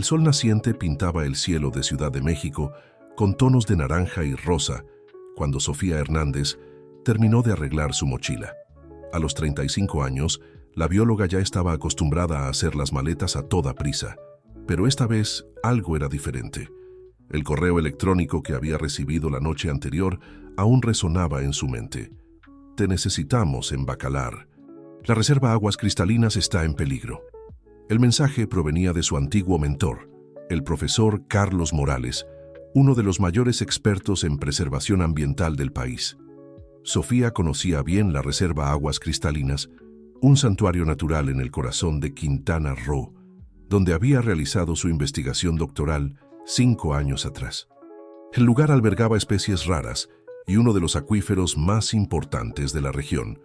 El sol naciente pintaba el cielo de Ciudad de México con tonos de naranja y rosa cuando Sofía Hernández terminó de arreglar su mochila. A los 35 años, la bióloga ya estaba acostumbrada a hacer las maletas a toda prisa, pero esta vez algo era diferente. El correo electrónico que había recibido la noche anterior aún resonaba en su mente. Te necesitamos en Bacalar. La reserva Aguas Cristalinas está en peligro. El mensaje provenía de su antiguo mentor, el profesor Carlos Morales, uno de los mayores expertos en preservación ambiental del país. Sofía conocía bien la reserva Aguas Cristalinas, un santuario natural en el corazón de Quintana Roo, donde había realizado su investigación doctoral 5 años atrás. El lugar albergaba especies raras y uno de los acuíferos más importantes de la región.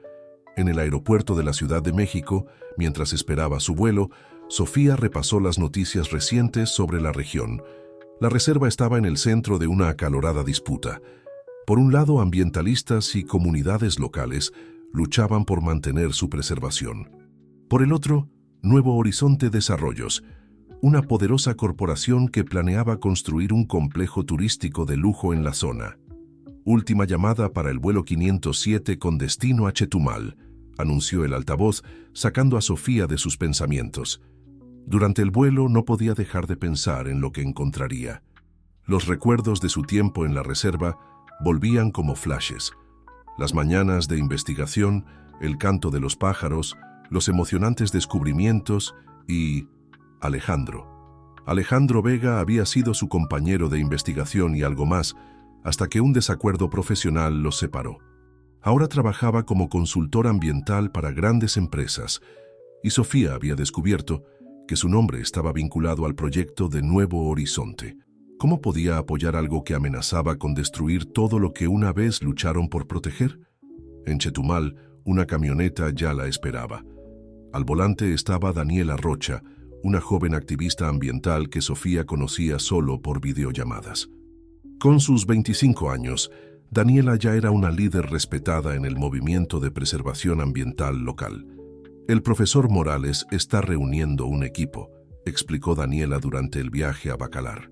En el aeropuerto de la Ciudad de México, mientras esperaba su vuelo, Sofía repasó las noticias recientes sobre la región. La reserva estaba en el centro de una acalorada disputa. Por un lado, ambientalistas y comunidades locales luchaban por mantener su preservación. Por el otro, Nuevo Horizonte Desarrollos, una poderosa corporación que planeaba construir un complejo turístico de lujo en la zona. Última llamada para el vuelo 507 con destino a Chetumal, anunció el altavoz, sacando a Sofía de sus pensamientos. Durante el vuelo no podía dejar de pensar en lo que encontraría. Los recuerdos de su tiempo en la reserva volvían como flashes. Las mañanas de investigación, el canto de los pájaros, los emocionantes descubrimientos y Alejandro. Alejandro Vega había sido su compañero de investigación y algo más, hasta que un desacuerdo profesional los separó. Ahora trabajaba como consultor ambiental para grandes empresas, y Sofía había descubierto que su nombre estaba vinculado al proyecto de Nuevo Horizonte. ¿Cómo podía apoyar algo que amenazaba con destruir todo lo que una vez lucharon por proteger? En Chetumal, una camioneta ya la esperaba. Al volante estaba Daniela Rocha, una joven activista ambiental que Sofía conocía solo por videollamadas. Con sus 25 años, Daniela ya era una líder respetada en el movimiento de preservación ambiental local. El profesor Morales está reuniendo un equipo, explicó Daniela durante el viaje a Bacalar.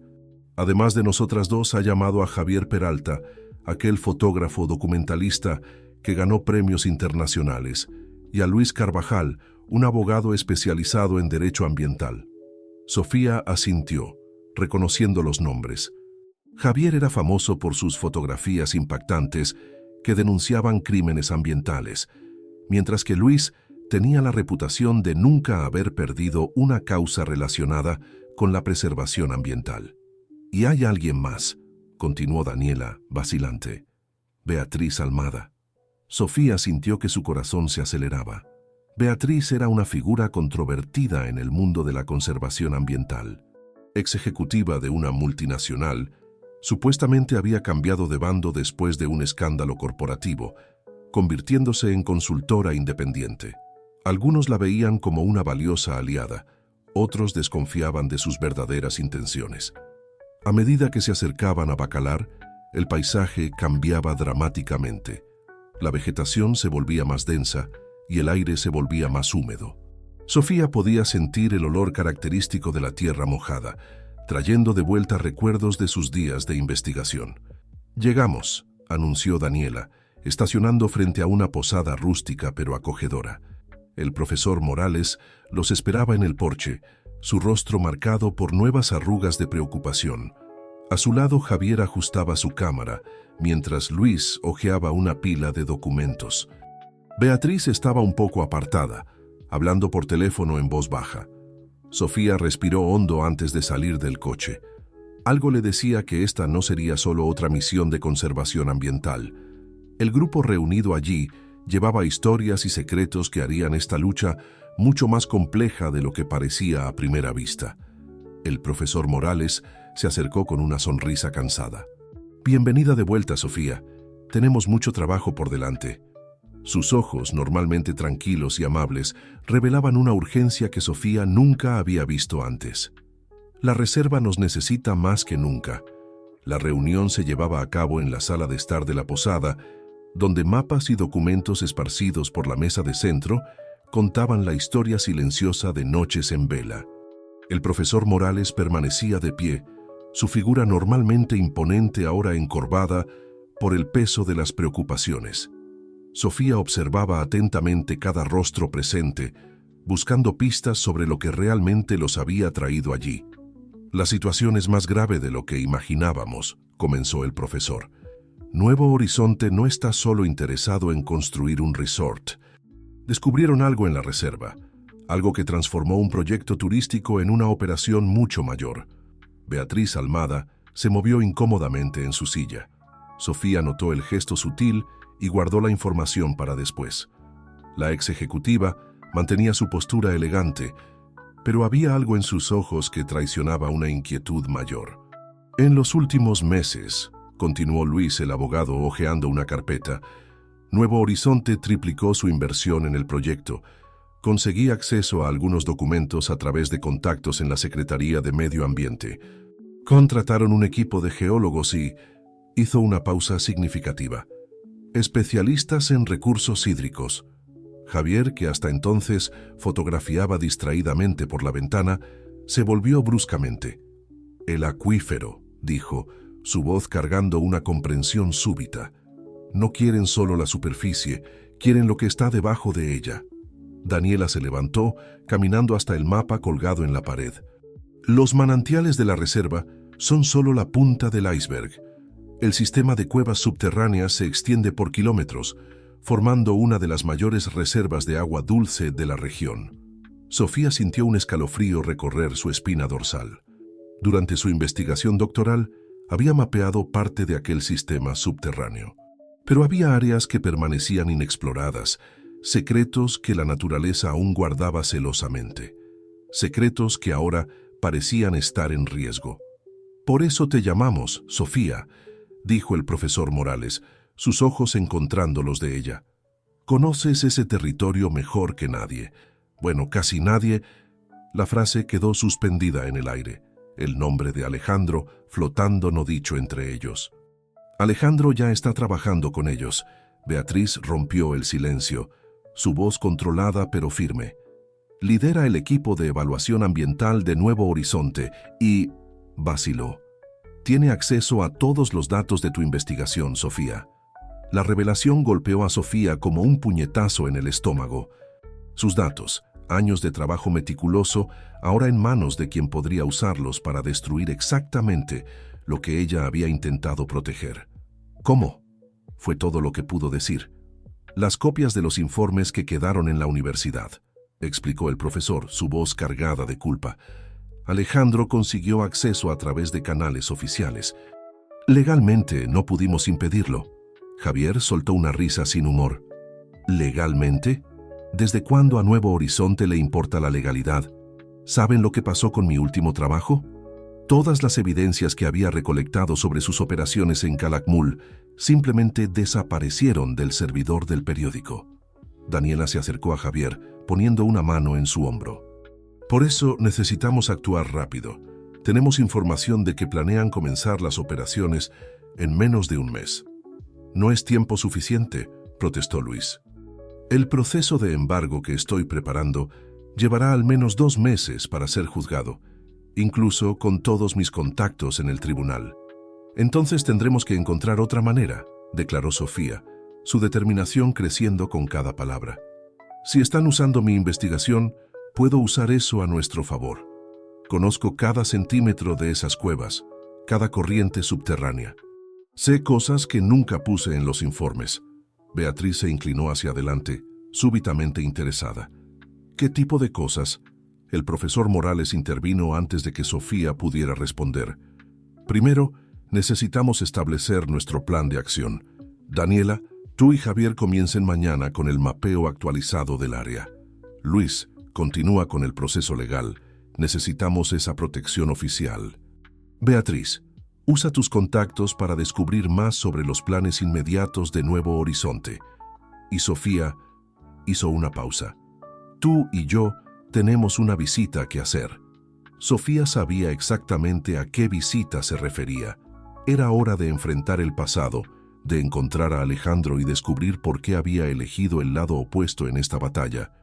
Además de nosotras dos, ha llamado a Javier Peralta, aquel fotógrafo documentalista que ganó premios internacionales, y a Luis Carvajal, un abogado especializado en derecho ambiental. Sofía asintió, reconociendo los nombres. Javier era famoso por sus fotografías impactantes que denunciaban crímenes ambientales, mientras que Luis tenía la reputación de nunca haber perdido una causa relacionada con la preservación ambiental. Y hay alguien más, continuó Daniela, vacilante. Beatriz Almada. Sofía sintió que su corazón se aceleraba. Beatriz era una figura controvertida en el mundo de la conservación ambiental. Ex ejecutiva de una multinacional, supuestamente había cambiado de bando después de un escándalo corporativo, convirtiéndose en consultora independiente. Algunos la veían como una valiosa aliada, otros desconfiaban de sus verdaderas intenciones. A medida que se acercaban a Bacalar, el paisaje cambiaba dramáticamente. La vegetación se volvía más densa y el aire se volvía más húmedo. Sofía podía sentir el olor característico de la tierra mojada, trayendo de vuelta recuerdos de sus días de investigación. «Llegamos», anunció Daniela, estacionando frente a una posada rústica pero acogedora. El profesor Morales los esperaba en el porche, su rostro marcado por nuevas arrugas de preocupación. A su lado, Javier ajustaba su cámara, mientras Luis hojeaba una pila de documentos. Beatriz estaba un poco apartada, hablando por teléfono en voz baja. Sofía respiró hondo antes de salir del coche. Algo le decía que esta no sería solo otra misión de conservación ambiental. El grupo reunido allí llevaba historias y secretos que harían esta lucha mucho más compleja de lo que parecía a primera vista. El profesor Morales se acercó con una sonrisa cansada. «Bienvenida de vuelta, Sofía. Tenemos mucho trabajo por delante». Sus ojos, normalmente tranquilos y amables, revelaban una urgencia que Sofía nunca había visto antes. «La reserva nos necesita más que nunca». La reunión se llevaba a cabo en la sala de estar de la posada, donde mapas y documentos esparcidos por la mesa de centro contaban la historia silenciosa de Noches en Vela. El profesor Morales permanecía de pie, su figura normalmente imponente ahora encorvada por el peso de las preocupaciones. Sofía observaba atentamente cada rostro presente, buscando pistas sobre lo que realmente los había traído allí. La situación es más grave de lo que imaginábamos, comenzó el profesor. Nuevo Horizonte no está solo interesado en construir un resort. Descubrieron algo en la reserva, algo que transformó un proyecto turístico en una operación mucho mayor. Beatriz Almada se movió incómodamente en su silla. Sofía notó el gesto sutil y guardó la información para después. La ex ejecutiva mantenía su postura elegante, pero había algo en sus ojos que traicionaba una inquietud mayor. En los últimos meses, continuó Luis el abogado hojeando una carpeta, Nuevo Horizonte triplicó su inversión en el proyecto. Conseguí acceso a algunos documentos a través de contactos en la Secretaría de Medio Ambiente. Contrataron un equipo de geólogos y hizo una pausa significativa. Especialistas en recursos hídricos. Javier, que hasta entonces fotografiaba distraídamente por la ventana, se volvió bruscamente. El acuífero, dijo, su voz cargando una comprensión súbita. No quieren solo la superficie, quieren lo que está debajo de ella. Daniela se levantó, caminando hasta el mapa colgado en la pared. Los manantiales de la reserva son solo la punta del iceberg. El sistema de cuevas subterráneas se extiende por kilómetros, formando una de las mayores reservas de agua dulce de la región. Sofía sintió un escalofrío recorrer su espina dorsal. Durante su investigación doctoral, había mapeado parte de aquel sistema subterráneo. Pero había áreas que permanecían inexploradas, secretos que la naturaleza aún guardaba celosamente. Secretos que ahora parecían estar en riesgo. Por eso te llamamos, Sofía, dijo el profesor Morales, sus ojos encontrando los de ella. Conoces ese territorio mejor que nadie. Bueno, casi nadie. La frase quedó suspendida en el aire, el nombre de Alejandro flotando no dicho entre ellos. Alejandro ya está trabajando con ellos. Beatriz rompió el silencio, su voz controlada pero firme. Lidera el equipo de evaluación ambiental de Nuevo Horizonte y vaciló. Tiene acceso a todos los datos de tu investigación, Sofía. La revelación golpeó a Sofía como un puñetazo en el estómago. Sus datos, años de trabajo meticuloso, ahora en manos de quien podría usarlos para destruir exactamente lo que ella había intentado proteger. ¿Cómo? Fue todo lo que pudo decir. Las copias de los informes que quedaron en la universidad, explicó el profesor, su voz cargada de culpa. Alejandro consiguió acceso a través de canales oficiales. Legalmente no pudimos impedirlo. Javier soltó una risa sin humor. ¿Legalmente? ¿Desde cuándo a Nuevo Horizonte le importa la legalidad? ¿Saben lo que pasó con mi último trabajo? Todas las evidencias que había recolectado sobre sus operaciones en Calakmul simplemente desaparecieron del servidor del periódico. Daniela se acercó a Javier, poniendo una mano en su hombro. Por eso necesitamos actuar rápido. Tenemos información de que planean comenzar las operaciones en menos de un mes. No es tiempo suficiente, protestó Luis. El proceso de embargo que estoy preparando llevará al menos 2 meses para ser juzgado, incluso con todos mis contactos en el tribunal. Entonces tendremos que encontrar otra manera, declaró Sofía, su determinación creciendo con cada palabra. Si están usando mi investigación, puedo usar eso a nuestro favor. Conozco cada centímetro de esas cuevas, cada corriente subterránea. Sé cosas que nunca puse en los informes. Beatriz se inclinó hacia adelante, súbitamente interesada. ¿Qué tipo de cosas? El profesor Morales intervino antes de que Sofía pudiera responder. Primero, necesitamos establecer nuestro plan de acción. Daniela, tú y Javier comiencen mañana con el mapeo actualizado del área. Luis, continúa con el proceso legal. Necesitamos esa protección oficial. Beatriz, usa tus contactos para descubrir más sobre los planes inmediatos de Nuevo Horizonte. Y Sofía hizo una pausa. Tú y yo tenemos una visita que hacer. Sofía sabía exactamente a qué visita se refería. Era hora de enfrentar el pasado, de encontrar a Alejandro y descubrir por qué había elegido el lado opuesto en esta batalla.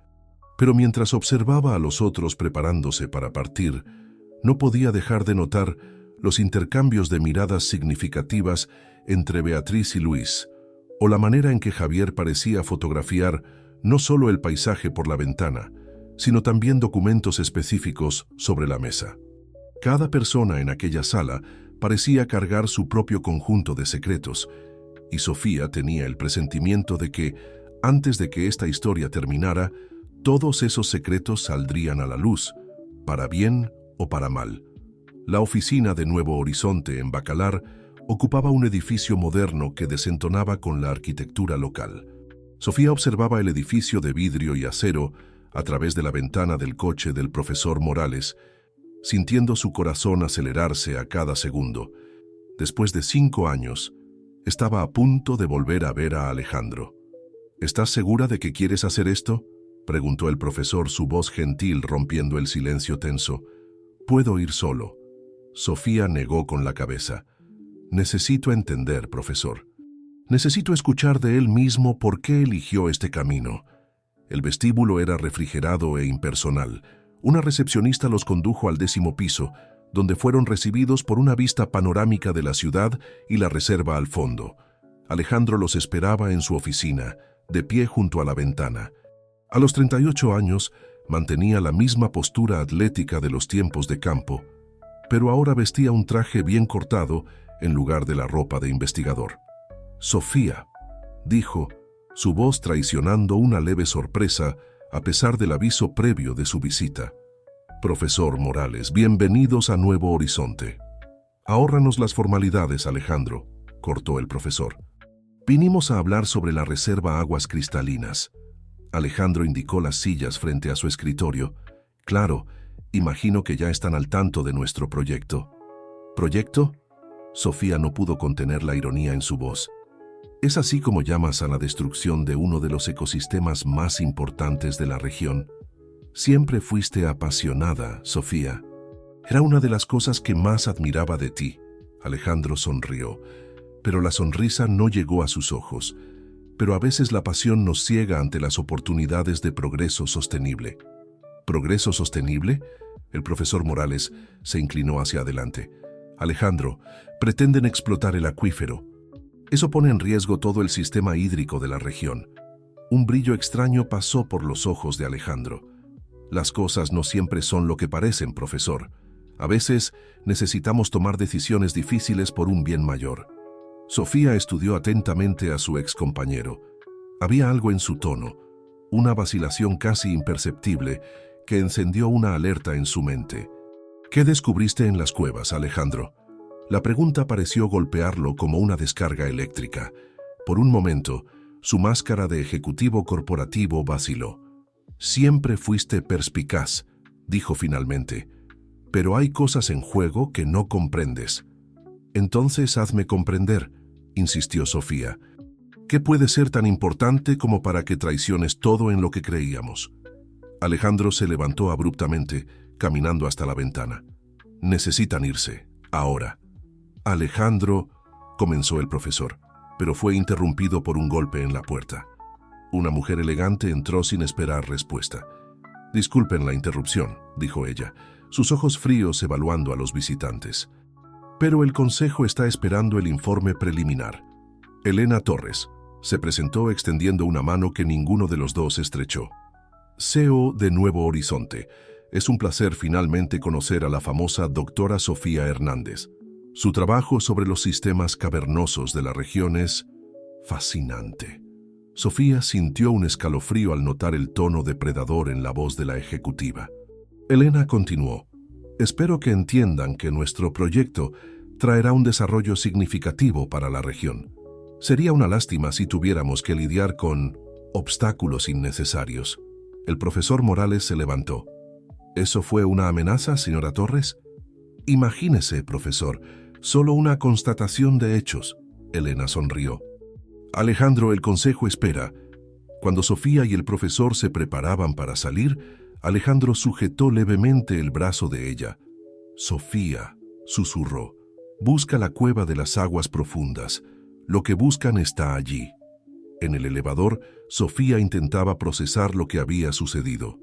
Pero mientras observaba a los otros preparándose para partir, No podía dejar de notar los intercambios de miradas significativas entre Beatriz y Luis, o la manera en que Javier parecía fotografiar no solo el paisaje por la ventana, sino también documentos específicos sobre la mesa. Cada persona en aquella sala parecía cargar su propio conjunto de secretos, y Sofía tenía el presentimiento de que, antes de que esta historia terminara, todos esos secretos saldrían a la luz, para bien o para mal. La oficina de Nuevo Horizonte en Bacalar ocupaba un edificio moderno que desentonaba con la arquitectura local. Sofía observaba el edificio de vidrio y acero a través de la ventana del coche del profesor Morales, sintiendo su corazón acelerarse a cada segundo. Después de 5 años, estaba a punto de volver a ver a Alejandro. ¿Estás segura de que quieres hacer esto?, preguntó el profesor, su voz gentil rompiendo el silencio tenso. «Puedo ir solo». Sofía negó con la cabeza. «Necesito entender, profesor. Necesito escuchar de él mismo por qué eligió este camino». El vestíbulo era refrigerado e impersonal. Una recepcionista los condujo al 10º piso, donde fueron recibidos por una vista panorámica de la ciudad y la reserva al fondo. Alejandro los esperaba en su oficina, de pie junto a la ventana. A los 38 años, mantenía la misma postura atlética de los tiempos de campo, pero ahora vestía un traje bien cortado en lugar de la ropa de investigador. «Sofía», dijo, su voz traicionando una leve sorpresa a pesar del aviso previo de su visita. «Profesor Morales, bienvenidos a Nuevo Horizonte». «Ahórranos las formalidades, Alejandro», cortó el profesor. «Vinimos a hablar sobre la reserva Aguas Cristalinas». Alejandro indicó las sillas frente a su escritorio. «Claro, imagino que ya están al tanto de nuestro proyecto». «¿Proyecto?». Sofía no pudo contener la ironía en su voz. «¿Es así como llamas a la destrucción de uno de los ecosistemas más importantes de la región?». «Siempre fuiste apasionada, Sofía. Era una de las cosas que más admiraba de ti». Alejandro sonrió, pero la sonrisa no llegó a sus ojos. «Pero a veces la pasión nos ciega ante las oportunidades de progreso sostenible». «¿Progreso sostenible?». El profesor Morales se inclinó hacia adelante. «Alejandro, pretenden explotar el acuífero. Eso pone en riesgo todo el sistema hídrico de la región». Un brillo extraño pasó por los ojos de Alejandro. «Las cosas no siempre son lo que parecen, profesor. A veces necesitamos tomar decisiones difíciles por un bien mayor». Sofía estudió atentamente a su excompañero. Había algo en su tono, una vacilación casi imperceptible, que encendió una alerta en su mente. «¿Qué descubriste en las cuevas, Alejandro?». La pregunta pareció golpearlo como una descarga eléctrica. Por un momento, su máscara de ejecutivo corporativo vaciló. «Siempre fuiste perspicaz», dijo finalmente, «pero hay cosas en juego que no comprendes». «Entonces hazme comprender», insistió Sofía. «¿Qué puede ser tan importante como para que traiciones todo en lo que creíamos?». Alejandro se levantó abruptamente, caminando hasta la ventana. «Necesitan irse, ahora». «Alejandro», comenzó el profesor, pero fue interrumpido por un golpe en la puerta. Una mujer elegante entró sin esperar respuesta. «Disculpen la interrupción», dijo ella, sus ojos fríos evaluando a los visitantes. «Pero el consejo está esperando el informe preliminar». Elena Torres se presentó extendiendo una mano que ninguno de los dos estrechó. «CEO de Nuevo Horizonte, es un placer finalmente conocer a la famosa doctora Sofía Hernández. Su trabajo sobre los sistemas cavernosos de la región es fascinante». Sofía sintió un escalofrío al notar el tono depredador en la voz de la ejecutiva. Elena continuó. «Espero que entiendan que nuestro proyecto traerá un desarrollo significativo para la región. Sería una lástima si tuviéramos que lidiar con obstáculos innecesarios». El profesor Morales se levantó. «¿Eso fue una amenaza, señora Torres?». «Imagínese, profesor, solo una constatación de hechos». Elena sonrió. «Alejandro, el consejo espera». Cuando Sofía y el profesor se preparaban para salir, Alejandro sujetó levemente el brazo de ella. «Sofía», susurró, «busca la cueva de las aguas profundas. Lo que buscan está allí». En el elevador, Sofía intentaba procesar lo que había sucedido.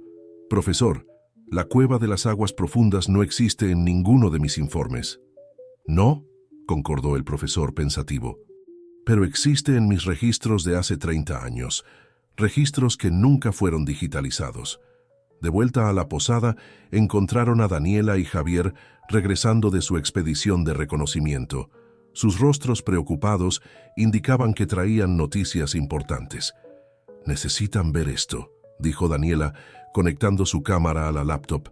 «Profesor», La cueva de las aguas profundas no existe en ninguno de mis informes. No, concordó el profesor pensativo, pero existe en mis registros de hace 30 años, registros que nunca fueron digitalizados. De vuelta a la posada, encontraron a Daniela y Javier regresando de su expedición de reconocimiento. Sus rostros preocupados indicaban que traían noticias importantes. «Necesitan ver esto», dijo Daniela, conectando su cámara a la laptop.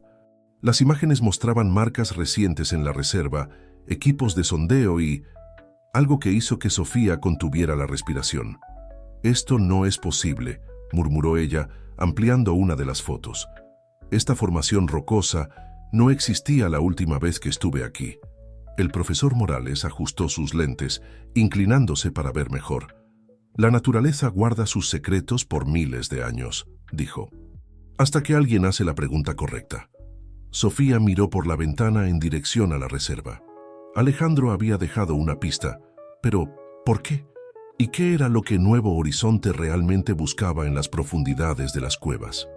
Las imágenes mostraban marcas recientes en la reserva, equipos de sondeo y algo que hizo que Sofía contuviera la respiración. «Esto no es posible», murmuró ella, ampliando una de las fotos. «Esta formación rocosa no existía la última vez que estuve aquí». El profesor Morales ajustó sus lentes, inclinándose para ver mejor. «La naturaleza guarda sus secretos por miles de años», dijo. «Hasta que alguien hace la pregunta correcta». Sofía miró por la ventana en dirección a la reserva. Alejandro había dejado una pista, pero ¿por qué? ¿Y qué era lo que Nuevo Horizonte realmente buscaba en las profundidades de las cuevas?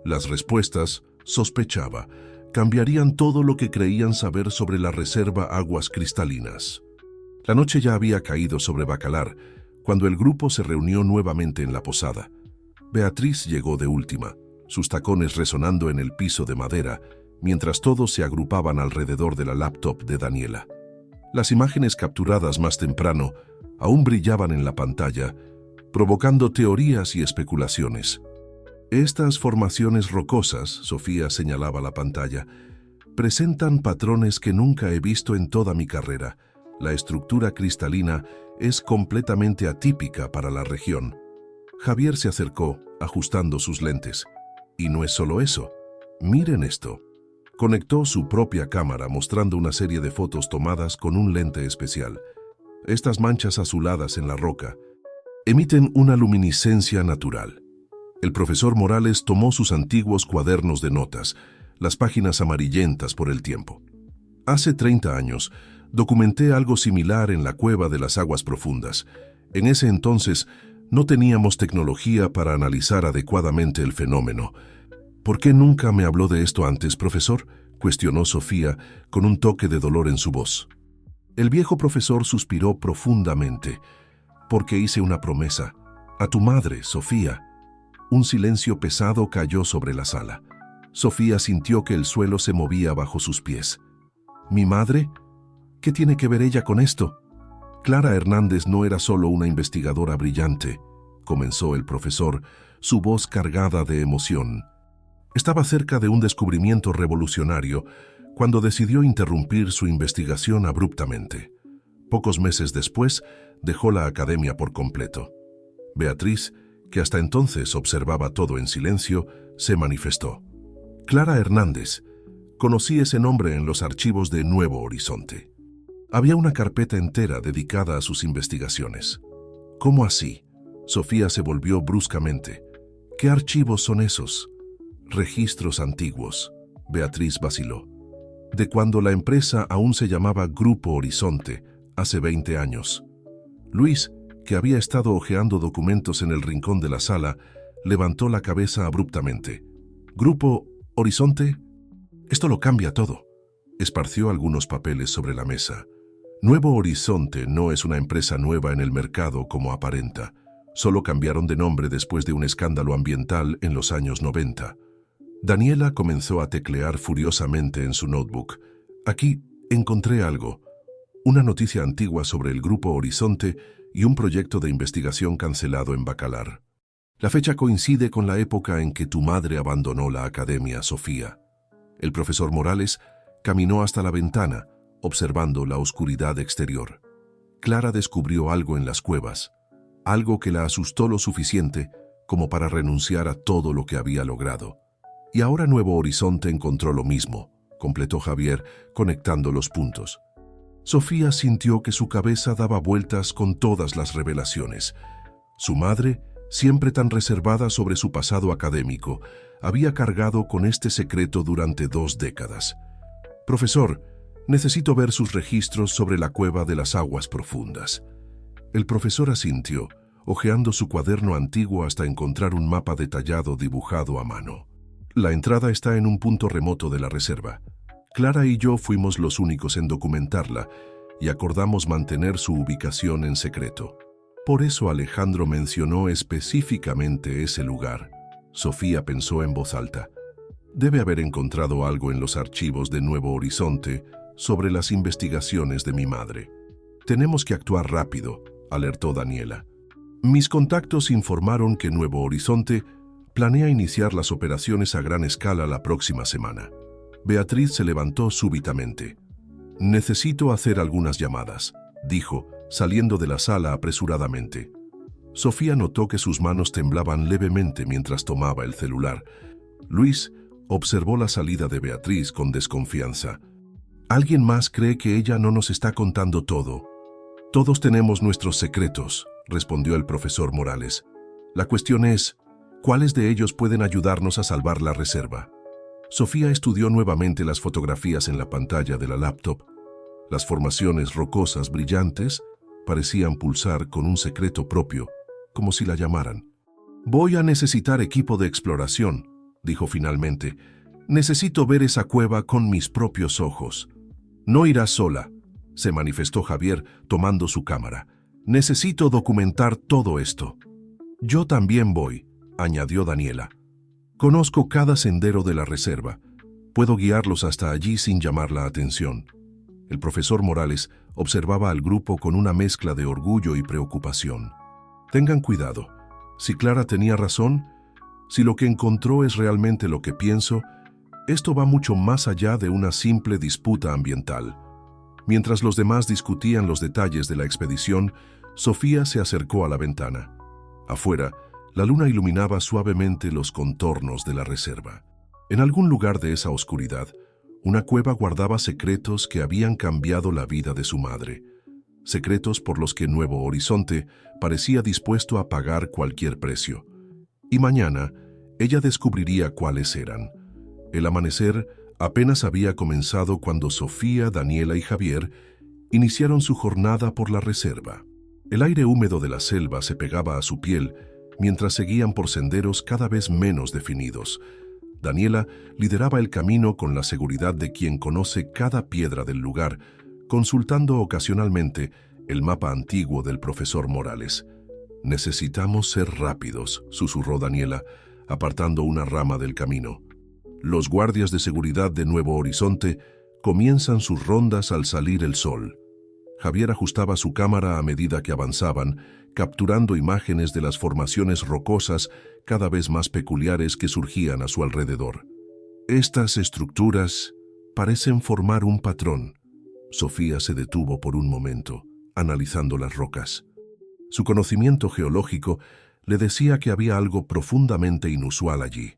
Las respuestas, sospechaba, cambiarían todo lo que creían saber sobre la reserva Aguas Cristalinas. La noche ya había caído sobre Bacalar, cuando el grupo se reunió nuevamente en la posada. Beatriz llegó de última, sus tacones resonando en el piso de madera, mientras todos se agrupaban alrededor de la laptop de Daniela. Las imágenes capturadas más temprano aún brillaban en la pantalla, provocando teorías y especulaciones. «Estas formaciones rocosas», Sofía señalaba la pantalla, «presentan patrones que nunca he visto en toda mi carrera. La estructura cristalina es completamente atípica para la región». Javier se acercó, ajustando sus lentes. «Y no es solo eso. Miren esto». Conectó su propia cámara mostrando una serie de fotos tomadas con un lente especial. Estas manchas azuladas en la roca emiten una luminiscencia natural. El profesor Morales tomó sus antiguos cuadernos de notas, las páginas amarillentas por el tiempo. «Hace 30 años, documenté algo similar en la cueva de las aguas profundas. En ese entonces, no teníamos tecnología para analizar adecuadamente el fenómeno. ¿Por qué nunca me habló de esto antes, profesor?», cuestionó Sofía con un toque de dolor en su voz. El viejo profesor suspiró profundamente. «Porque hice una promesa. A tu madre, Sofía». Un silencio pesado cayó sobre la sala. Sofía sintió que el suelo se movía bajo sus pies. «¿Mi madre? ¿Qué tiene que ver ella con esto?». «Clara Hernández no era solo una investigadora brillante», comenzó el profesor, su voz cargada de emoción. «Estaba cerca de un descubrimiento revolucionario cuando decidió interrumpir su investigación abruptamente. Pocos meses después, dejó la academia por completo». Beatriz, que hasta entonces observaba todo en silencio, se manifestó. «Clara Hernández. Conocí ese nombre en los archivos de Nuevo Horizonte. Había una carpeta entera dedicada a sus investigaciones». «¿Cómo así?». Sofía se volvió bruscamente. «¿Qué archivos son esos?». «Registros antiguos», Beatriz vaciló. «De cuando la empresa aún se llamaba Grupo Horizonte, hace 20 años». Luis, que había estado hojeando documentos en el rincón de la sala, levantó la cabeza abruptamente. «¿Grupo Horizonte? Esto lo cambia todo». Esparció algunos papeles sobre la mesa. «Nuevo Horizonte no es una empresa nueva en el mercado como aparenta. Solo cambiaron de nombre después de un escándalo ambiental en los años 90. Daniela comenzó a teclear furiosamente en su notebook. «Aquí encontré algo. Una noticia antigua sobre el Grupo Horizonte y un proyecto de investigación cancelado en Bacalar. La fecha coincide con la época en que tu madre abandonó la academia, Sofía». El profesor Morales caminó hasta la ventana, observando la oscuridad exterior. Clara descubrió algo en las cuevas, algo que la asustó lo suficiente como para renunciar a todo lo que había logrado. «Y ahora Nuevo Horizonte encontró lo mismo», completó Javier, conectando los puntos. Sofía sintió que su cabeza daba vueltas con todas las revelaciones. Su madre, siempre tan reservada sobre su pasado académico, había cargado con este secreto durante 2 décadas. «Profesor, necesito ver sus registros sobre la cueva de las aguas profundas». El profesor asintió, hojeando su cuaderno antiguo hasta encontrar un mapa detallado dibujado a mano. La entrada está en un punto remoto de la reserva. Clara y yo fuimos los únicos en documentarla y acordamos mantener su ubicación en secreto. Por eso Alejandro mencionó específicamente ese lugar. Sofía pensó en voz alta. Debe haber encontrado algo en los archivos de Nuevo Horizonte sobre las investigaciones de mi madre. Tenemos que actuar rápido, alertó Daniela. Mis contactos informaron que Nuevo Horizonte planea iniciar las operaciones a gran escala la próxima semana. Beatriz se levantó súbitamente. Necesito hacer algunas llamadas, dijo, saliendo de la sala apresuradamente. Sofía notó que sus manos temblaban levemente mientras tomaba el celular. Luis observó la salida de Beatriz con desconfianza. ¿Alguien más cree que ella no nos está contando todo? Todos tenemos nuestros secretos, respondió el profesor Morales. La cuestión es, ¿cuáles de ellos pueden ayudarnos a salvar la reserva? Sofía estudió nuevamente las fotografías en la pantalla de la laptop. Las formaciones rocosas brillantes parecían pulsar con un secreto propio, como si la llamaran. Voy a necesitar equipo de exploración, dijo finalmente. Necesito ver esa cueva con mis propios ojos. No irás sola, se manifestó Javier tomando su cámara. Necesito documentar todo esto. Yo también voy, añadió Daniela. Conozco cada sendero de la reserva. Puedo guiarlos hasta allí sin llamar la atención. El profesor Morales observaba al grupo con una mezcla de orgullo y preocupación. Tengan cuidado. Si Clara tenía razón, si lo que encontró es realmente lo que pienso, esto va mucho más allá de una simple disputa ambiental. Mientras los demás discutían los detalles de la expedición, Sofía se acercó a la ventana. Afuera, la luna iluminaba suavemente los contornos de la reserva. En algún lugar de esa oscuridad, una cueva guardaba secretos que habían cambiado la vida de su madre. Secretos por los que Nuevo Horizonte parecía dispuesto a pagar cualquier precio. Y mañana, ella descubriría cuáles eran. El amanecer apenas había comenzado cuando Sofía, Daniela y Javier iniciaron su jornada por la reserva. El aire húmedo de la selva se pegaba a su piel mientras seguían por senderos cada vez menos definidos. Daniela lideraba el camino con la seguridad de quien conoce cada piedra del lugar, consultando ocasionalmente el mapa antiguo del profesor Morales. Necesitamos ser rápidos, susurró Daniela, apartando una rama del camino. Los guardias de seguridad de Nuevo Horizonte comienzan sus rondas al salir el sol. Javier ajustaba su cámara a medida que avanzaban, capturando imágenes de las formaciones rocosas cada vez más peculiares que surgían a su alrededor. Estas estructuras parecen formar un patrón. Sofía se detuvo por un momento, analizando las rocas. Su conocimiento geológico le decía que había algo profundamente inusual allí.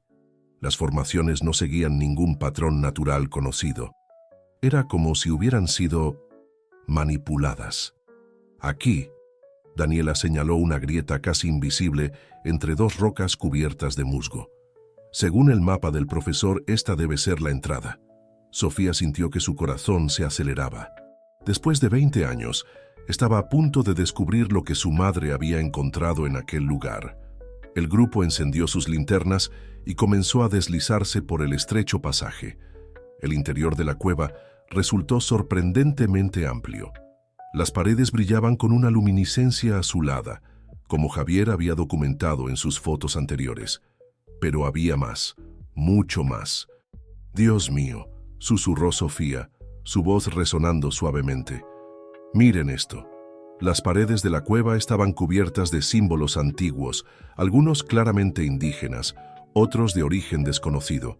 Las formaciones no seguían ningún patrón natural conocido. Era como si hubieran sido manipuladas. Aquí, Daniela señaló una grieta casi invisible entre dos rocas cubiertas de musgo. Según el mapa del profesor, esta debe ser la entrada. Sofía sintió que su corazón se aceleraba. Después de 20 años, estaba a punto de descubrir lo que su madre había encontrado en aquel lugar. El grupo encendió sus linternas y comenzó a deslizarse por el estrecho pasaje. El interior de la cueva resultó sorprendentemente amplio. Las paredes brillaban con una luminiscencia azulada, como Javier había documentado en sus fotos anteriores. Pero había más, mucho más. «Dios mío», susurró Sofía, su voz resonando suavemente. «Miren esto». Las paredes de la cueva estaban cubiertas de símbolos antiguos, algunos claramente indígenas, otros de origen desconocido.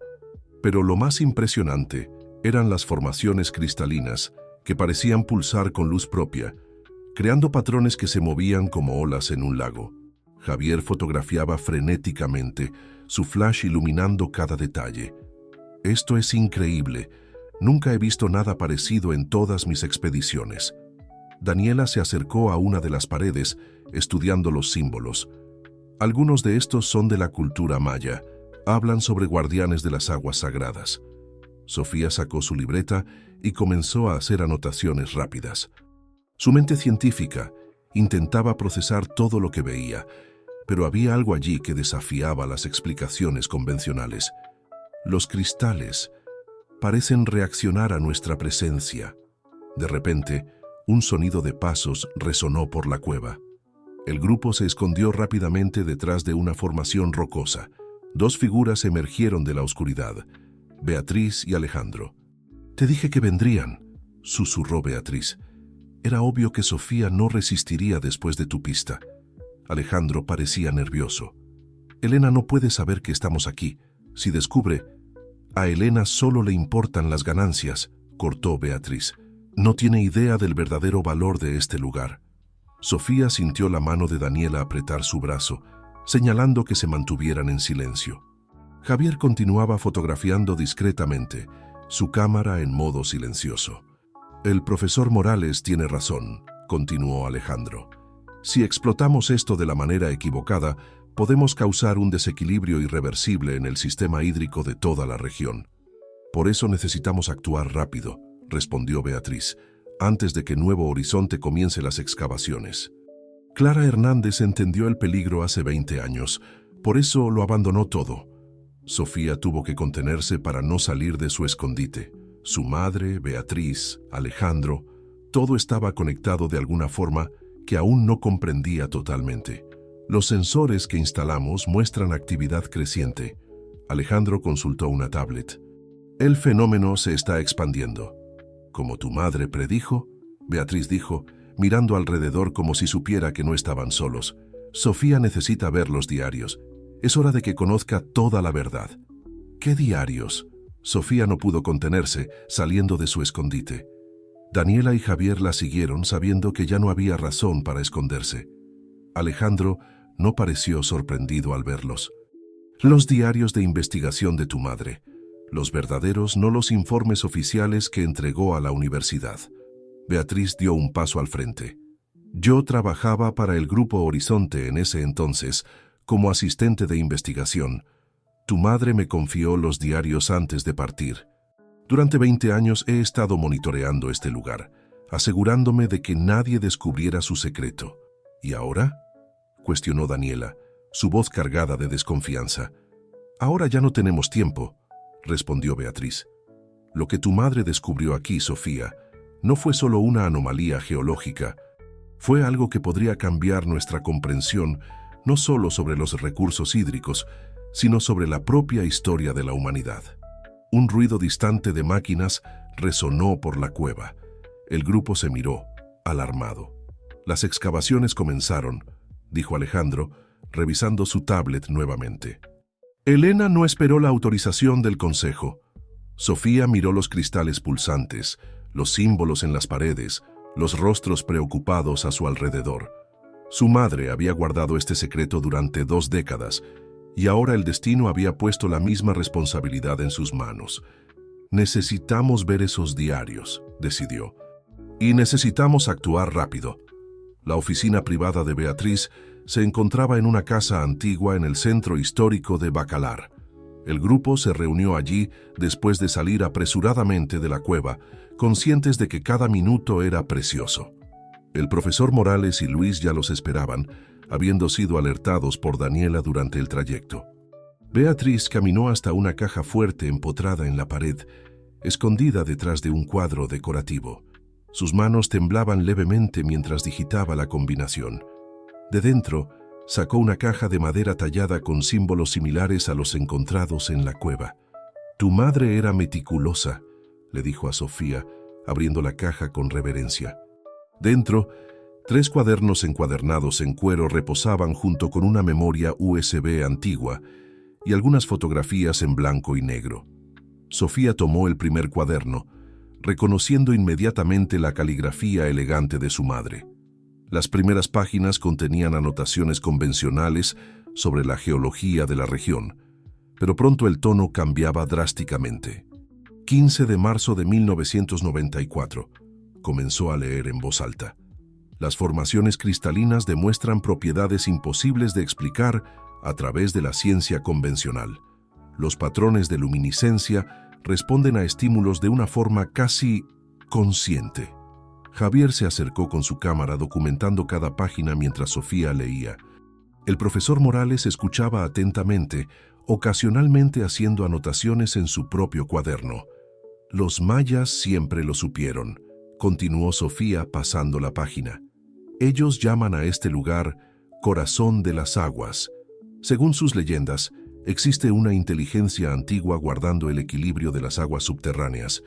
Pero lo más impresionante eran las formaciones cristalinas, que parecían pulsar con luz propia, creando patrones que se movían como olas en un lago. Javier fotografiaba frenéticamente, su flash iluminando cada detalle. «Esto es increíble. Nunca he visto nada parecido en todas mis expediciones». Daniela se acercó a una de las paredes, estudiando los símbolos. Algunos de estos son de la cultura maya. Hablan sobre guardianes de las aguas sagradas. Sofía sacó su libreta y comenzó a hacer anotaciones rápidas. Su mente científica intentaba procesar todo lo que veía, pero había algo allí que desafiaba las explicaciones convencionales. Los cristales parecen reaccionar a nuestra presencia. De repente, un sonido de pasos resonó por la cueva. El grupo se escondió rápidamente detrás de una formación rocosa. Dos figuras emergieron de la oscuridad, Beatriz y Alejandro. «Te dije que vendrían», susurró Beatriz. «Era obvio que Sofía no resistiría después de tu pista». Alejandro parecía nervioso. «Elena no puede saber que estamos aquí. Si descubre...» «A Elena solo le importan las ganancias», cortó Beatriz. «No tiene idea del verdadero valor de este lugar». Sofía sintió la mano de Daniela apretar su brazo, señalando que se mantuvieran en silencio. Javier continuaba fotografiando discretamente, su cámara en modo silencioso. «El profesor Morales tiene razón», continuó Alejandro. «Si explotamos esto de la manera equivocada, podemos causar un desequilibrio irreversible en el sistema hídrico de toda la región. Por eso necesitamos actuar rápido», respondió Beatriz, «antes de que Nuevo Horizonte comience las excavaciones». Clara Hernández entendió el peligro hace 20 años, por eso lo abandonó todo. Sofía tuvo que contenerse para no salir de su escondite. Su madre, Beatriz, Alejandro, todo estaba conectado de alguna forma que aún no comprendía totalmente. Los sensores que instalamos muestran actividad creciente. Alejandro consultó una tablet. «El fenómeno se está expandiendo». «Como tu madre predijo», Beatriz dijo, mirando alrededor como si supiera que no estaban solos. «Sofía necesita ver los diarios. Es hora de que conozca toda la verdad». «¿Qué diarios?». Sofía no pudo contenerse, saliendo de su escondite. Daniela y Javier la siguieron, sabiendo que ya no había razón para esconderse. Alejandro no pareció sorprendido al verlos. «Los diarios de investigación de tu madre. Los verdaderos, no los informes oficiales que entregó a la universidad». Beatriz dio un paso al frente. «Yo trabajaba para el Grupo Horizonte en ese entonces, como asistente de investigación. Tu madre me confió los diarios antes de partir. Durante 20 años he estado monitoreando este lugar, asegurándome de que nadie descubriera su secreto. ¿Y ahora?», cuestionó Daniela, su voz cargada de desconfianza. «Ahora ya no tenemos tiempo», respondió Beatriz. «Lo que tu madre descubrió aquí, Sofía, no fue solo una anomalía geológica, fue algo que podría cambiar nuestra comprensión no solo sobre los recursos hídricos, sino sobre la propia historia de la humanidad». Un ruido distante de máquinas resonó por la cueva. El grupo se miró, alarmado. «Las excavaciones comenzaron», dijo Alejandro, revisando su tablet nuevamente. Elena no esperó la autorización del consejo. Sofía miró los cristales pulsantes, los símbolos en las paredes, los rostros preocupados a su alrededor. Su madre había guardado este secreto durante 2 décadas, y ahora el destino había puesto la misma responsabilidad en sus manos. «Necesitamos ver esos diarios», decidió. «Y necesitamos actuar rápido». La oficina privada de Beatriz se encontraba en una casa antigua en el centro histórico de Bacalar. El grupo se reunió allí después de salir apresuradamente de la cueva, conscientes de que cada minuto era precioso. El profesor Morales y Luis ya los esperaban, habiendo sido alertados por Daniela durante el trayecto. Beatriz caminó hasta una caja fuerte empotrada en la pared, escondida detrás de un cuadro decorativo. Sus manos temblaban levemente mientras digitaba la combinación. De dentro, sacó una caja de madera tallada con símbolos similares a los encontrados en la cueva. «Tu madre era meticulosa», le dijo a Sofía, abriendo la caja con reverencia. Dentro, 3 cuadernos encuadernados en cuero reposaban junto con una memoria USB antigua y algunas fotografías en blanco y negro. Sofía tomó el primer cuaderno, reconociendo inmediatamente la caligrafía elegante de su madre. Las primeras páginas contenían anotaciones convencionales sobre la geología de la región, pero pronto el tono cambiaba drásticamente. 15 de marzo de 1994, comenzó a leer en voz alta. Las formaciones cristalinas demuestran propiedades imposibles de explicar a través de la ciencia convencional. Los patrones de luminiscencia responden a estímulos de una forma casi consciente. Javier se acercó con su cámara documentando cada página mientras Sofía leía. El profesor Morales escuchaba atentamente, ocasionalmente haciendo anotaciones en su propio cuaderno. Los mayas siempre lo supieron, continuó Sofía pasando la página. Ellos llaman a este lugar Corazón de las Aguas. Según sus leyendas, existe una inteligencia antigua guardando el equilibrio de las aguas subterráneas.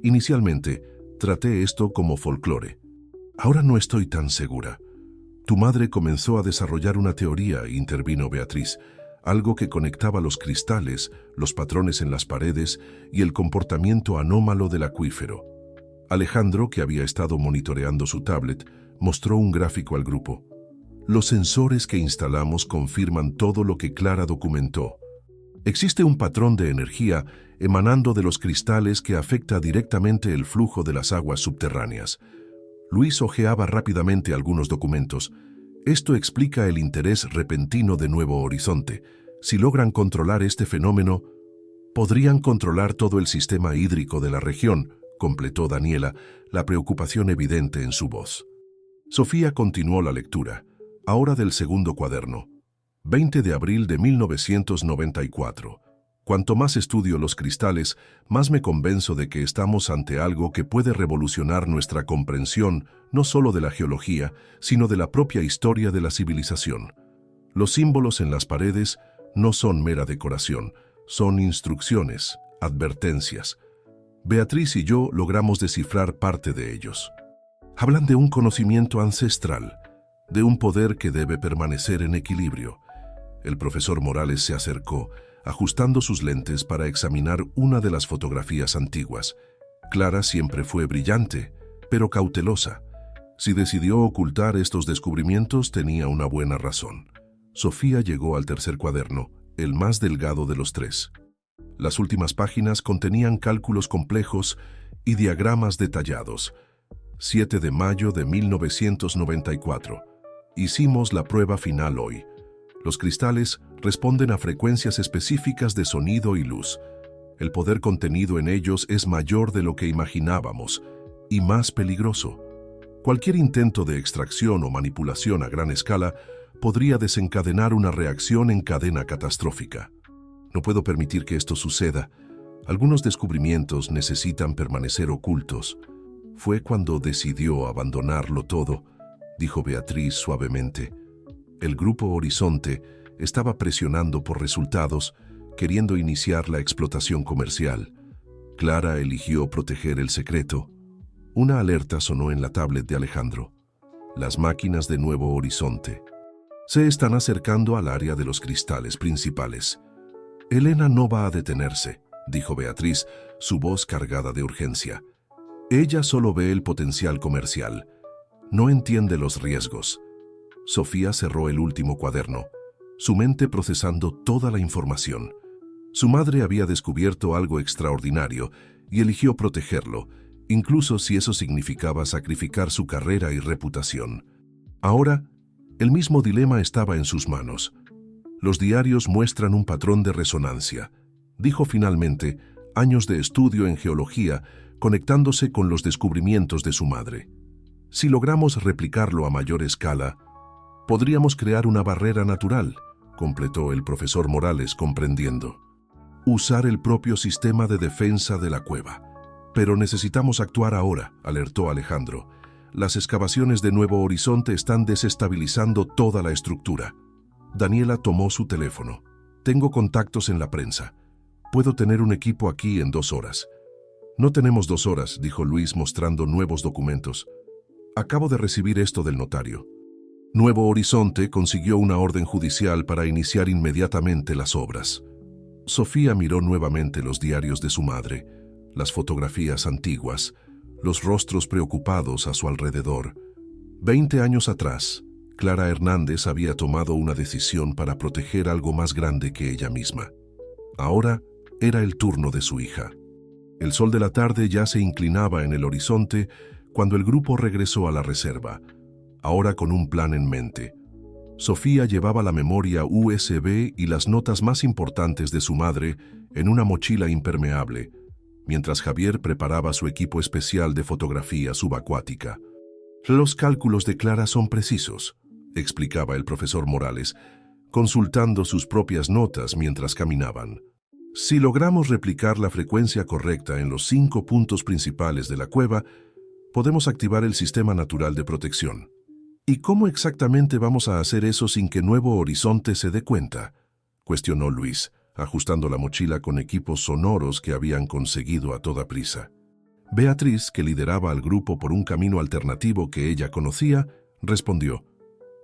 Inicialmente, traté esto como folclore. Ahora no estoy tan segura. Tu madre comenzó a desarrollar una teoría, intervino Beatriz, algo que conectaba los cristales, los patrones en las paredes y el comportamiento anómalo del acuífero. Alejandro, que había estado monitoreando su tablet, mostró un gráfico al grupo. Los sensores que instalamos confirman todo lo que Clara documentó. Existe un patrón de energía emanando de los cristales que afecta directamente el flujo de las aguas subterráneas. Luis hojeaba rápidamente algunos documentos. Esto explica el interés repentino de Nuevo Horizonte. Si logran controlar este fenómeno, podrían controlar todo el sistema hídrico de la región, completó Daniela, la preocupación evidente en su voz. Sofía continuó la lectura, ahora del segundo cuaderno. 20 de abril de 1994. Cuanto más estudio los cristales, más me convenzo de que estamos ante algo que puede revolucionar nuestra comprensión, no solo de la geología, sino de la propia historia de la civilización. Los símbolos en las paredes no son mera decoración, son instrucciones, advertencias. Beatriz y yo logramos descifrar parte de ellos. Hablan de un conocimiento ancestral, de un poder que debe permanecer en equilibrio. El profesor Morales se acercó, ajustando sus lentes para examinar una de las fotografías antiguas. Clara siempre fue brillante, pero cautelosa. Si decidió ocultar estos descubrimientos, tenía una buena razón. Sofía llegó al tercer cuaderno, el más delgado de los tres. Las últimas páginas contenían cálculos complejos y diagramas detallados. 7 de mayo de 1994. Hicimos la prueba final hoy. Los cristales responden a frecuencias específicas de sonido y luz. El poder contenido en ellos es mayor de lo que imaginábamos y más peligroso. Cualquier intento de extracción o manipulación a gran escala podría desencadenar una reacción en cadena catastrófica. No puedo permitir que esto suceda. Algunos descubrimientos necesitan permanecer ocultos. Fue cuando decidió abandonarlo todo, dijo Beatriz suavemente. El Grupo Horizonte estaba presionando por resultados, queriendo iniciar la explotación comercial. Clara eligió proteger el secreto. Una alerta sonó en la tablet de Alejandro. Las máquinas de Nuevo Horizonte se están acercando al área de los cristales principales. Elena no va a detenerse, dijo Beatriz, su voz cargada de urgencia. Ella solo ve el potencial comercial. No entiende los riesgos. Sofía cerró el último cuaderno, su mente procesando toda la información. Su madre había descubierto algo extraordinario y eligió protegerlo, incluso si eso significaba sacrificar su carrera y reputación. Ahora, el mismo dilema estaba en sus manos. Los diarios muestran un patrón de resonancia, dijo finalmente, años de estudio en geología conectándose con los descubrimientos de su madre. Si logramos replicarlo a mayor escala, podríamos crear una barrera natural, completó el profesor Morales comprendiendo. Usar el propio sistema de defensa de la cueva. Pero necesitamos actuar ahora, alertó Alejandro. Las excavaciones de Nuevo Horizonte están desestabilizando toda la estructura. Daniela tomó su teléfono. Tengo contactos en la prensa. Puedo tener un equipo aquí en 2 horas. No tenemos 2 horas, dijo Luis mostrando nuevos documentos. Acabo de recibir esto del notario. Nuevo Horizonte consiguió una orden judicial para iniciar inmediatamente las obras. Sofía miró nuevamente los diarios de su madre, las fotografías antiguas, los rostros preocupados a su alrededor. 20 años atrás, Clara Hernández había tomado una decisión para proteger algo más grande que ella misma. Ahora era el turno de su hija. El sol de la tarde ya se inclinaba en el horizonte cuando el grupo regresó a la reserva, ahora con un plan en mente. Sofía llevaba la memoria USB y las notas más importantes de su madre en una mochila impermeable, mientras Javier preparaba su equipo especial de fotografía subacuática. Los cálculos de Clara son precisos, explicaba el profesor Morales. consultando sus propias notas mientras caminaban. Si logramos replicar la frecuencia correcta en los 5 puntos principales de la cueva, podemos activar el sistema natural de protección. ¿Y cómo exactamente vamos a hacer eso sin que Nuevo Horizonte se dé cuenta?, cuestionó Luis, ajustando la mochila con equipos sonoros que habían conseguido a toda prisa. Beatriz, que lideraba al grupo por un camino alternativo que ella conocía, respondió: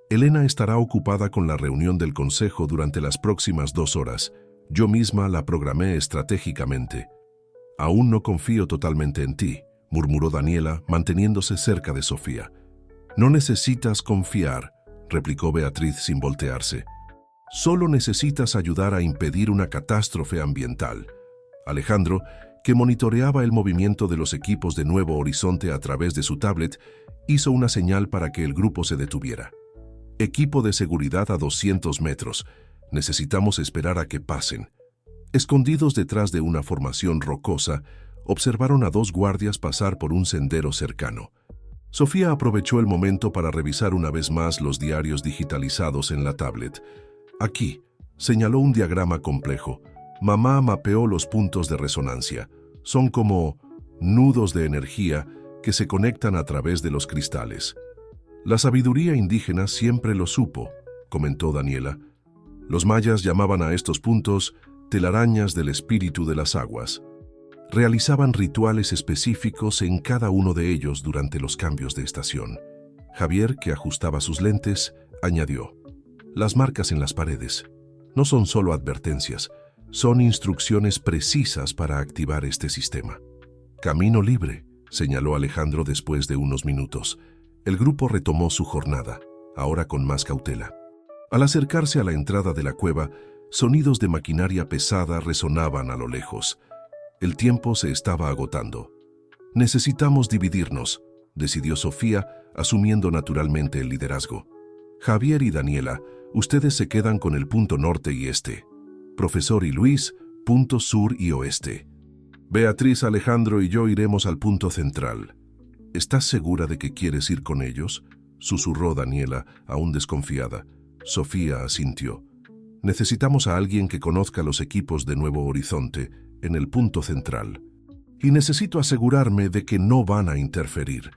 Elena estará ocupada con la reunión del consejo durante las próximas 2 horas. Yo misma la programé estratégicamente. Aún no confío totalmente en ti, murmuró Daniela, manteniéndose cerca de Sofía. No necesitas confiar, replicó Beatriz sin voltearse. Solo necesitas ayudar a impedir una catástrofe ambiental. Alejandro, que monitoreaba el movimiento de los equipos de Nuevo Horizonte a través de su tablet, hizo una señal para que el grupo se detuviera. Equipo de seguridad a 200 metros. Necesitamos esperar a que pasen. Escondidos detrás de una formación rocosa, observaron a 2 guardias pasar por un sendero cercano. Sofía aprovechó el momento para revisar una vez más los diarios digitalizados en la tablet. Aquí, señaló un diagrama complejo. Mamá mapeó los puntos de resonancia. Son como nudos de energía que se conectan a través de los cristales. La sabiduría indígena siempre lo supo, comentó Daniela. Los mayas llamaban a estos puntos telarañas del espíritu de las aguas. Realizaban rituales específicos en cada uno de ellos durante los cambios de estación. Javier, que ajustaba sus lentes, añadió: Las marcas en las paredes no son solo advertencias, son instrucciones precisas para activar este sistema. Camino libre, señaló Alejandro después de unos minutos. El grupo retomó su jornada, ahora con más cautela. Al acercarse a la entrada de la cueva, sonidos de maquinaria pesada resonaban a lo lejos. El tiempo se estaba agotando. Necesitamos dividirnos, decidió Sofía, asumiendo naturalmente el liderazgo. Javier y Daniela, ustedes se quedan con el punto norte y este. Profesor y Luis, punto sur y oeste. Beatriz, Alejandro y yo iremos al punto central. ¿Estás segura de que quieres ir con ellos?, susurró Daniela, aún desconfiada. Sofía asintió. Necesitamos a alguien que conozca los equipos de Nuevo Horizonte en el punto central. Y necesito asegurarme de que no van a interferir.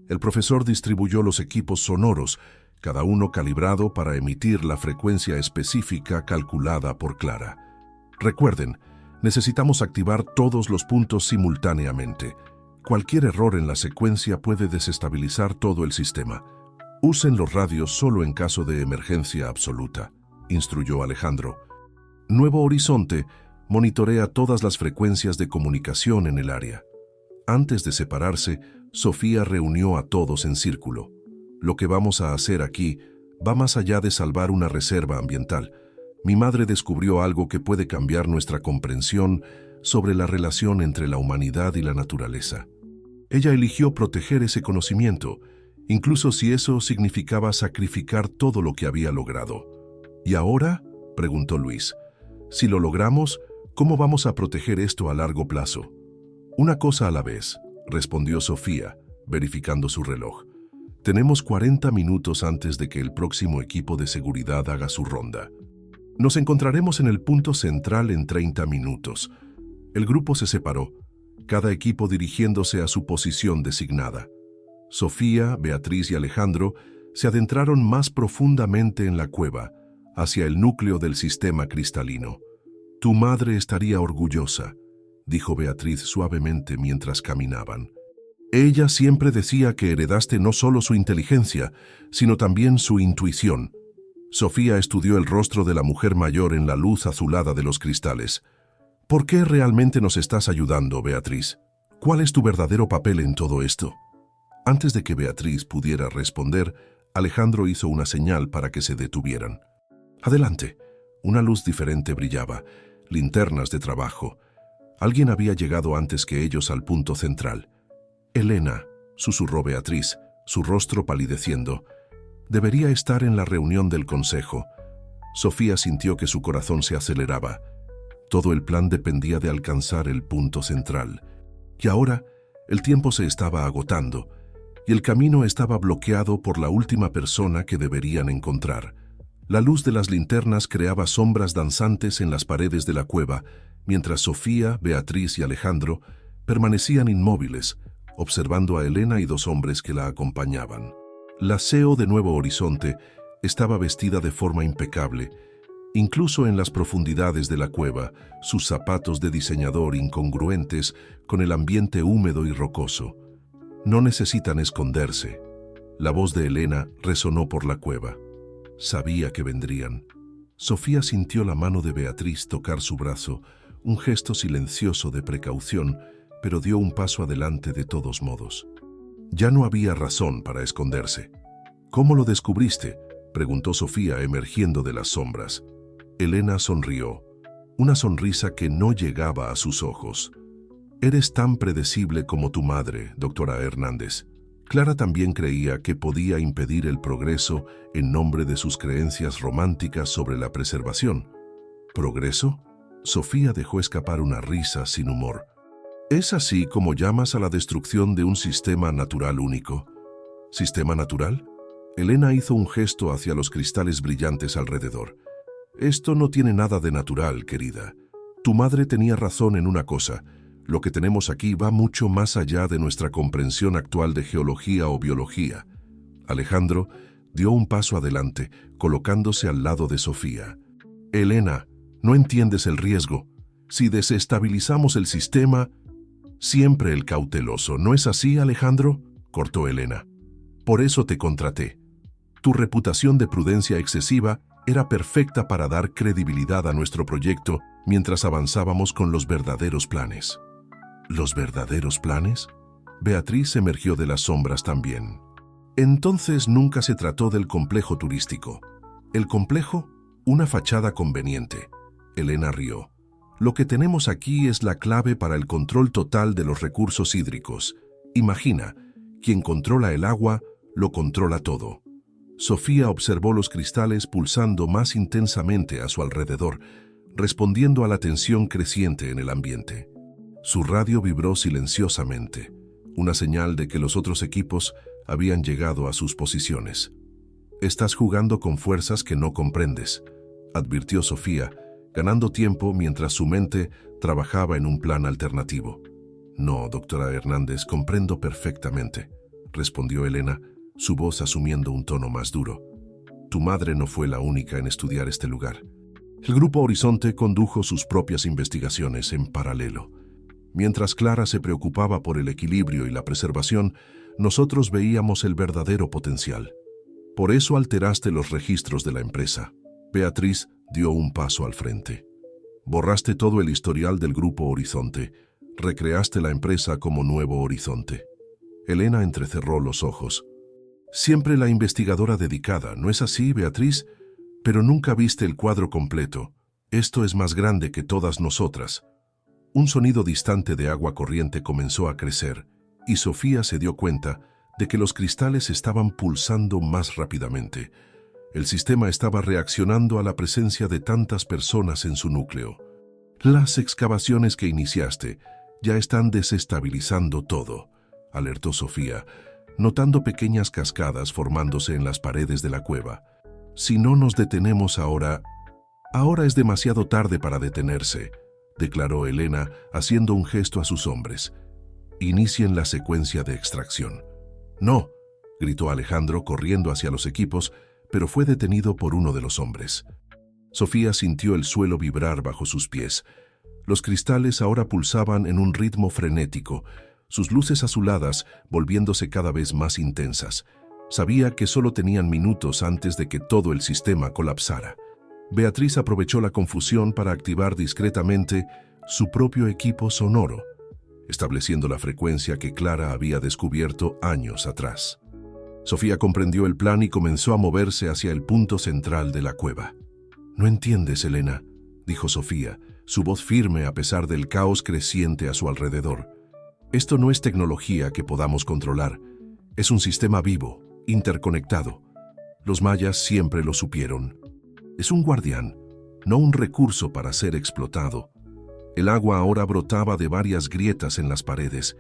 El profesor distribuyó los equipos sonoros, cada uno calibrado para emitir la frecuencia específica calculada por Clara. Recuerden, necesitamos activar todos los puntos simultáneamente. Cualquier error en la secuencia puede desestabilizar todo el sistema. Usen los radios solo en caso de emergencia absoluta, instruyó Alejandro. Nuevo Horizonte monitorea todas las frecuencias de comunicación en el área. Antes de separarse, Sofía reunió a todos en círculo. Lo que vamos a hacer aquí va más allá de salvar una reserva ambiental. Mi madre descubrió algo que puede cambiar nuestra comprensión sobre la relación entre la humanidad y la naturaleza. Ella eligió proteger ese conocimiento, incluso si eso significaba sacrificar todo lo que había logrado. ¿Y ahora?, preguntó Luis. Si lo logramos, ¿cómo vamos a proteger esto a largo plazo? Una cosa a la vez, respondió Sofía, verificando su reloj. Tenemos 40 minutos antes de que el próximo equipo de seguridad haga su ronda. Nos encontraremos en el punto central en 30 minutos. El grupo se separó, cada equipo dirigiéndose a su posición designada. Sofía, Beatriz y Alejandro se adentraron más profundamente en la cueva, hacia el núcleo del sistema cristalino. Tu madre estaría orgullosa, dijo Beatriz suavemente mientras caminaban. Ella siempre decía que heredaste no solo su inteligencia, sino también su intuición. Sofía estudió el rostro de la mujer mayor en la luz azulada de los cristales. ¿Por qué realmente nos estás ayudando, Beatriz? ¿Cuál es tu verdadero papel en todo esto? Antes de que Beatriz pudiera responder, Alejandro hizo una señal para que se detuvieran. Adelante. Una luz diferente brillaba, linternas de trabajo. Alguien había llegado antes que ellos al punto central. Elena, susurró Beatriz, su rostro palideciendo. Debería estar en la reunión del consejo. Sofía sintió que su corazón se aceleraba. Todo el plan dependía de alcanzar el punto central. Y ahora, el tiempo se estaba agotando, y el camino estaba bloqueado por la última persona que deberían encontrar. La luz de las linternas creaba sombras danzantes en las paredes de la cueva, mientras Sofía, Beatriz y Alejandro permanecían inmóviles, observando a Elena y dos hombres que la acompañaban. La CEO de Nuevo Horizonte estaba vestida de forma impecable. Incluso en las profundidades de la cueva, sus zapatos de diseñador incongruentes con el ambiente húmedo y rocoso. No necesitan esconderse. La voz de Elena resonó por la cueva. Sabía que vendrían. Sofía sintió la mano de Beatriz tocar su brazo, un gesto silencioso de precaución, pero dio un paso adelante de todos modos. Ya no había razón para esconderse. ¿Cómo lo descubriste?, preguntó Sofía emergiendo de las sombras. Elena sonrió, una sonrisa que no llegaba a sus ojos. Eres tan predecible como tu madre, doctora Hernández. Clara también creía que podía impedir el progreso en nombre de sus creencias románticas sobre la preservación. ¿Progreso? Sofía dejó escapar una risa sin humor. ¿Es así como llamas a la destrucción de un sistema natural único? ¿Sistema natural? Elena hizo un gesto hacia los cristales brillantes alrededor. Esto no tiene nada de natural, querida. Tu madre tenía razón en una cosa. Lo que tenemos aquí va mucho más allá de nuestra comprensión actual de geología o biología. Alejandro dio un paso adelante, colocándose al lado de Sofía. Elena, no entiendes el riesgo. Si desestabilizamos el sistema... Siempre el cauteloso, ¿no es así, Alejandro?, cortó Elena. Por eso te contraté. Tu reputación de prudencia excesiva era perfecta para dar credibilidad a nuestro proyecto mientras avanzábamos con los verdaderos planes. ¿Los verdaderos planes? Beatriz emergió de las sombras también. Entonces nunca se trató del complejo turístico. ¿El complejo? Una fachada conveniente. Elena rió. Lo que tenemos aquí es la clave para el control total de los recursos hídricos. Imagina, quien controla el agua, lo controla todo. Sofía observó los cristales pulsando más intensamente a su alrededor, respondiendo a la tensión creciente en el ambiente. Su radio vibró silenciosamente, una señal de que los otros equipos habían llegado a sus posiciones. «Estás jugando con fuerzas que no comprendes», advirtió Sofía, ganando tiempo mientras su mente trabajaba en un plan alternativo. «No, doctora Hernández, comprendo perfectamente», respondió Elena, su voz asumiendo un tono más duro. «Tu madre no fue la única en estudiar este lugar. El Grupo Horizonte condujo sus propias investigaciones en paralelo. Mientras Clara se preocupaba por el equilibrio y la preservación, nosotros veíamos el verdadero potencial. Por eso alteraste los registros de la empresa». Beatriz dio un paso al frente. «Borraste todo el historial del Grupo Horizonte. Recreaste la empresa como Nuevo Horizonte». Elena entrecerró los ojos. «Siempre la investigadora dedicada, ¿no es así, Beatriz? Pero nunca viste el cuadro completo. Esto es más grande que todas nosotras». Un sonido distante de agua corriente comenzó a crecer, y Sofía se dio cuenta de que los cristales estaban pulsando más rápidamente. El sistema estaba reaccionando a la presencia de tantas personas en su núcleo. «Las excavaciones que iniciaste ya están desestabilizando todo», alertó Sofía, notando pequeñas cascadas formándose en las paredes de la cueva. «Si no nos detenemos ahora es demasiado tarde para detenerse», declaró Elena, haciendo un gesto a sus hombres. «Inicien la secuencia de extracción». «No», gritó Alejandro corriendo hacia los equipos, pero fue detenido por uno de los hombres. Sofía sintió el suelo vibrar bajo sus pies. Los cristales ahora pulsaban en un ritmo frenético, sus luces azuladas volviéndose cada vez más intensas. Sabía que solo tenían minutos antes de que todo el sistema colapsara. Beatriz aprovechó la confusión para activar discretamente su propio equipo sonoro, estableciendo la frecuencia que Clara había descubierto años atrás. Sofía comprendió el plan y comenzó a moverse hacia el punto central de la cueva. «No entiendes, Elena», dijo Sofía, su voz firme a pesar del caos creciente a su alrededor. «Esto no es tecnología que podamos controlar. Es un sistema vivo, interconectado. Los mayas siempre lo supieron. Es un guardián, no un recurso para ser explotado». El agua ahora brotaba de varias grietas en las paredes,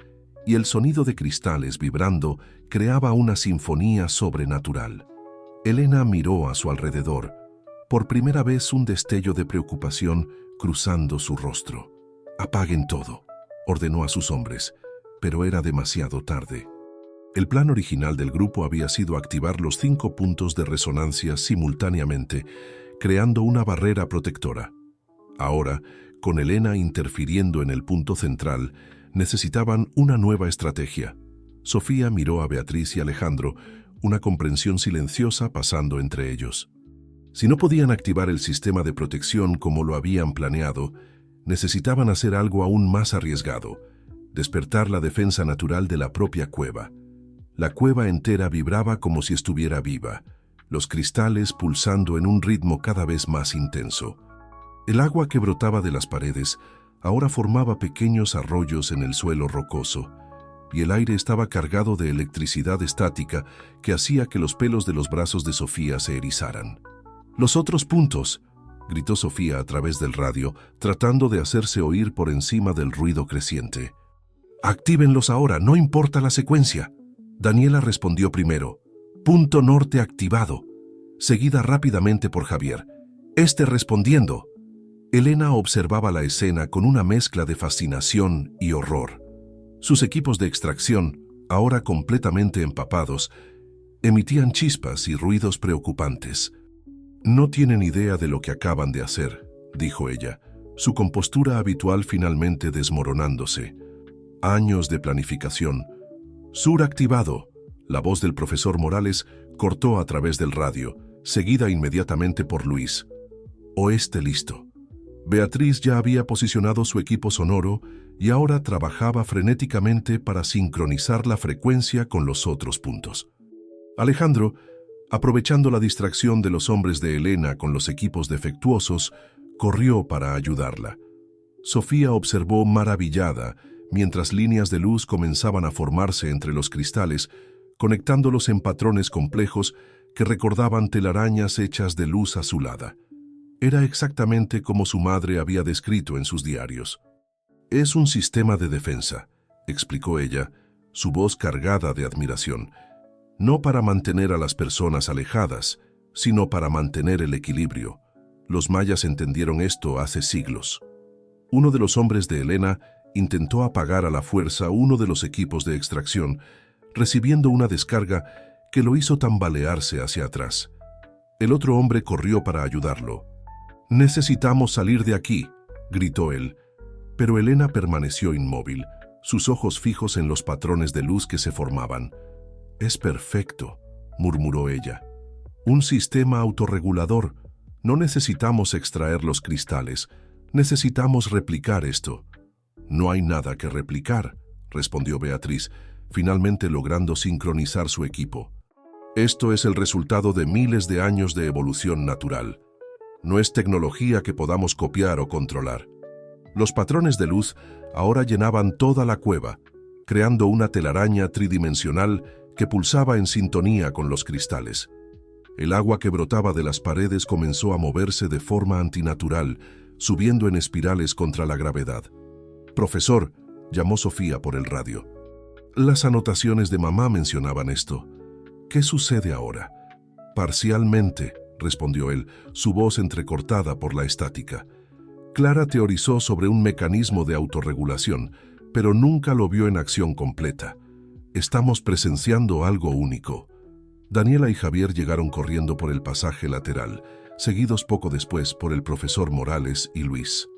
y el sonido de cristales vibrando creaba una sinfonía sobrenatural. Elena miró a su alrededor, por primera vez un destello de preocupación cruzando su rostro. «Apaguen todo», ordenó a sus hombres, pero era demasiado tarde. El plan original del grupo había sido activar los 5 puntos de resonancia simultáneamente, creando una barrera protectora. Ahora, con Elena interfiriendo en el punto central, necesitaban una nueva estrategia. Sofía miró a Beatriz y Alejandro, una comprensión silenciosa pasando entre ellos. Si no podían activar el sistema de protección como lo habían planeado, necesitaban hacer algo aún más arriesgado: despertar la defensa natural de la propia cueva. La cueva entera vibraba como si estuviera viva, los cristales pulsando en un ritmo cada vez más intenso. El agua que brotaba de las paredes ahora formaba pequeños arroyos en el suelo rocoso, y el aire estaba cargado de electricidad estática que hacía que los pelos de los brazos de Sofía se erizaran. «Los otros puntos», gritó Sofía a través del radio, tratando de hacerse oír por encima del ruido creciente. «Actívenlos ahora, no importa la secuencia». Daniela respondió primero. «Punto norte activado», seguida rápidamente por Javier. «Este respondiendo». Elena observaba la escena con una mezcla de fascinación y horror. Sus equipos de extracción, ahora completamente empapados, emitían chispas y ruidos preocupantes. «No tienen idea de lo que acaban de hacer», dijo ella, su compostura habitual finalmente desmoronándose. «Años de planificación. Sur activado». La voz del profesor Morales cortó a través del radio, seguida inmediatamente por Luis. «Oeste listo». Beatriz ya había posicionado su equipo sonoro y ahora trabajaba frenéticamente para sincronizar la frecuencia con los otros puntos. Alejandro, aprovechando la distracción de los hombres de Elena con los equipos defectuosos, corrió para ayudarla. Sofía observó maravillada mientras líneas de luz comenzaban a formarse entre los cristales, conectándolos en patrones complejos que recordaban telarañas hechas de luz azulada. Era exactamente como su madre había descrito en sus diarios. «Es un sistema de defensa», explicó ella, su voz cargada de admiración. «No para mantener a las personas alejadas, sino para mantener el equilibrio. Los mayas entendieron esto hace siglos». Uno de los hombres de Elena intentó apagar a la fuerza uno de los equipos de extracción, recibiendo una descarga que lo hizo tambalearse hacia atrás. El otro hombre corrió para ayudarlo. «Necesitamos salir de aquí», gritó él, pero Elena permaneció inmóvil, sus ojos fijos en los patrones de luz que se formaban. «Es perfecto», murmuró ella. «Un sistema autorregulador. No necesitamos extraer los cristales, necesitamos replicar esto». «No hay nada que replicar», respondió Beatriz, finalmente logrando sincronizar su equipo. «Esto es el resultado de miles de años de evolución natural. No es tecnología que podamos copiar o controlar». Los patrones de luz ahora llenaban toda la cueva, creando una telaraña tridimensional que pulsaba en sintonía con los cristales. El agua que brotaba de las paredes comenzó a moverse de forma antinatural, subiendo en espirales contra la gravedad. «Profesor», llamó Sofía por el radio. «Las anotaciones de mamá mencionaban esto. ¿Qué sucede ahora?» «Parcialmente», respondió él, su voz entrecortada por la estática. «Clara teorizó sobre un mecanismo de autorregulación, pero nunca lo vio en acción completa. Estamos presenciando algo único». Daniela y Javier llegaron corriendo por el pasaje lateral, seguidos poco después por el profesor Morales y Luis.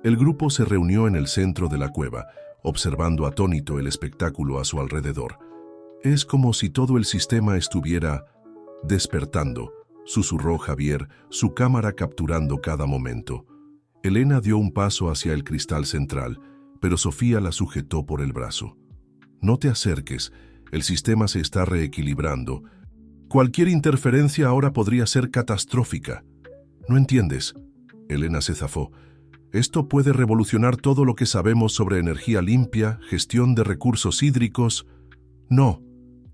El grupo se reunió en el centro de la cueva, observando atónito el espectáculo a su alrededor. «Es como si todo el sistema estuviera despertando», susurró Javier, su cámara capturando cada momento. Elena dio un paso hacia el cristal central, pero Sofía la sujetó por el brazo. «No te acerques, el sistema se está reequilibrando. Cualquier interferencia ahora podría ser catastrófica». «¿No entiendes?». Elena se zafó. «Esto puede revolucionar todo lo que sabemos sobre energía limpia, gestión de recursos hídricos». «No»,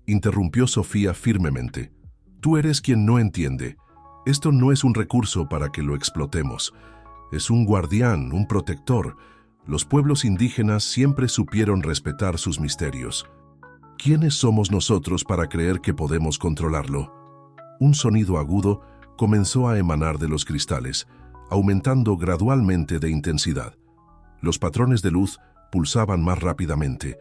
interrumpió Sofía firmemente. «Tú eres quien no entiende. Esto no es un recurso para que lo explotemos. Es un guardián, un protector. Los pueblos indígenas siempre supieron respetar sus misterios. ¿Quiénes somos nosotros para creer que podemos controlarlo?». Un sonido agudo comenzó a emanar de los cristales, aumentando gradualmente de intensidad. Los patrones de luz pulsaban más rápidamente,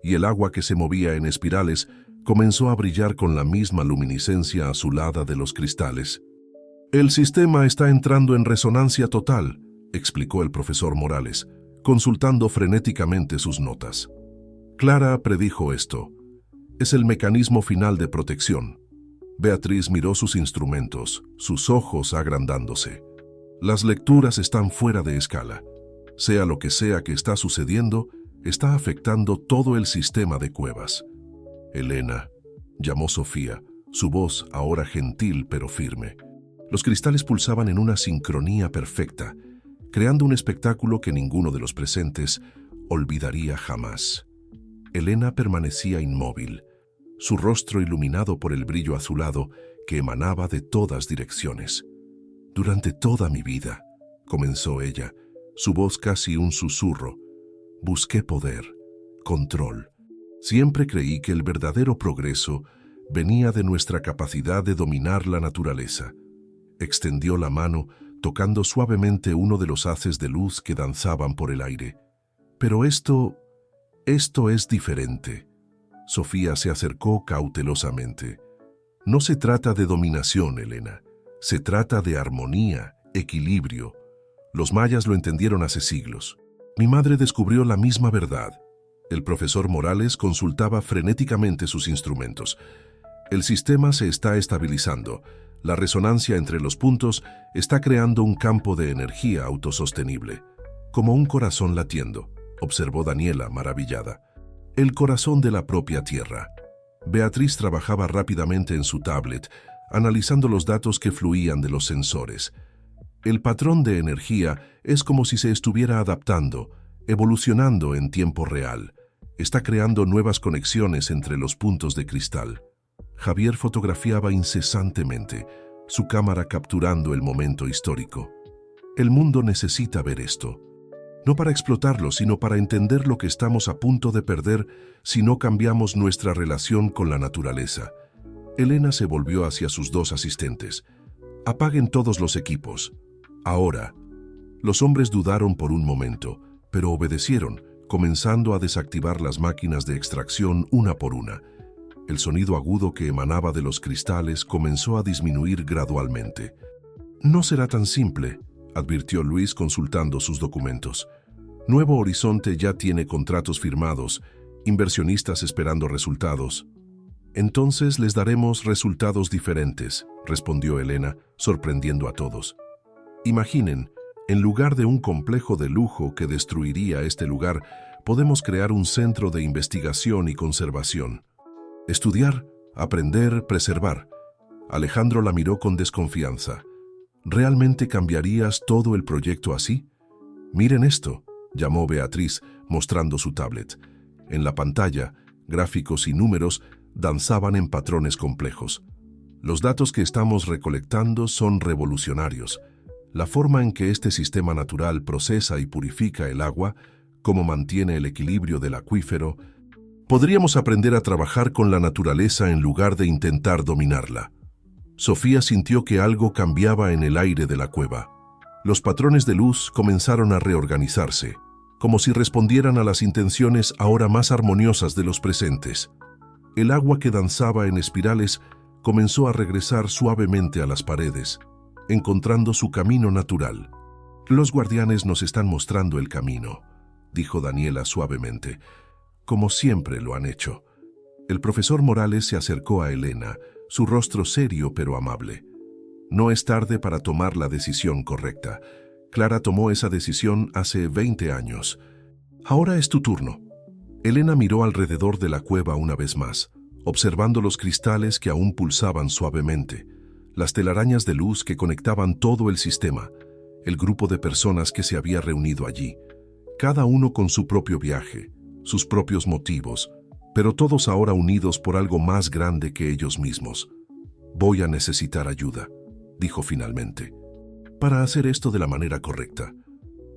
y el agua que se movía en espirales comenzó a brillar con la misma luminiscencia azulada de los cristales. «El sistema está entrando en resonancia total», explicó el profesor Morales, consultando frenéticamente sus notas. Clara predijo esto. «Es el mecanismo final de protección». Beatriz miró sus instrumentos, sus ojos agrandándose. «Las lecturas están fuera de escala. Sea lo que sea que está sucediendo, está afectando todo el sistema de cuevas». «Elena», llamó Sofía, su voz ahora gentil pero firme. Los cristales pulsaban en una sincronía perfecta, creando un espectáculo que ninguno de los presentes olvidaría jamás. Elena permanecía inmóvil, su rostro iluminado por el brillo azulado que emanaba de todas direcciones. «Durante toda mi vida», comenzó ella, su voz casi un susurro, «busqué poder, control. Siempre creí que el verdadero progreso venía de nuestra capacidad de dominar la naturaleza». Extendió la mano, tocando suavemente uno de los haces de luz que danzaban por el aire. «Pero esto es diferente». Sofía se acercó cautelosamente. «No se trata de dominación, Elena. Se trata de armonía, equilibrio. Los mayas lo entendieron hace siglos. Mi madre descubrió la misma verdad». El profesor Morales consultaba frenéticamente sus instrumentos. «El sistema se está estabilizando. La resonancia entre los puntos está creando un campo de energía autosostenible. Como un corazón latiendo», observó Daniela, maravillada. «El corazón de la propia Tierra». Beatriz trabajaba rápidamente en su tablet, analizando los datos que fluían de los sensores. «El patrón de energía es como si se estuviera adaptando, evolucionando en tiempo real. Está creando nuevas conexiones entre los puntos de cristal». Javier fotografiaba incesantemente, su cámara capturando el momento histórico. «El mundo necesita ver esto. No para explotarlo, sino para entender lo que estamos a punto de perder si no cambiamos nuestra relación con la naturaleza». Elena se volvió hacia sus dos asistentes. «Apaguen todos los equipos. Ahora». Los hombres dudaron por un momento, pero obedecieron, comenzando a desactivar las máquinas de extracción una por una. El sonido agudo que emanaba de los cristales comenzó a disminuir gradualmente. «No será tan simple», advirtió Luis consultando sus documentos. «Nuevo Horizonte ya tiene contratos firmados, inversionistas esperando resultados». «Entonces les daremos resultados diferentes», respondió Elena, sorprendiendo a todos. «Imaginen, en lugar de un complejo de lujo que destruiría este lugar, podemos crear un centro de investigación y conservación. Estudiar, aprender, preservar». Alejandro la miró con desconfianza. «¿Realmente cambiarías todo el proyecto así?». «Miren esto», llamó Beatriz, mostrando su tablet. En la pantalla, gráficos y números danzaban en patrones complejos. «Los datos que estamos recolectando son revolucionarios. La forma en que este sistema natural procesa y purifica el agua, cómo mantiene el equilibrio del acuífero. Podríamos aprender a trabajar con la naturaleza en lugar de intentar dominarla». Sofía sintió que algo cambiaba en el aire de la cueva. Los patrones de luz comenzaron a reorganizarse, como si respondieran a las intenciones ahora más armoniosas de los presentes. El agua que danzaba en espirales comenzó a regresar suavemente a las paredes, encontrando su camino natural. «Los guardianes nos están mostrando el camino», dijo Daniela suavemente, «como siempre lo han hecho». El profesor Morales se acercó a Elena, su rostro serio pero amable. «No es tarde para tomar la decisión correcta. Clara tomó esa decisión hace 20 años. Ahora es tu turno». Elena miró alrededor de la cueva una vez más, observando los cristales que aún pulsaban suavemente, las telarañas de luz que conectaban todo el sistema, el grupo de personas que se había reunido allí, cada uno con su propio viaje, sus propios motivos, pero todos ahora unidos por algo más grande que ellos mismos. «Voy a necesitar ayuda», dijo finalmente, «para hacer esto de la manera correcta».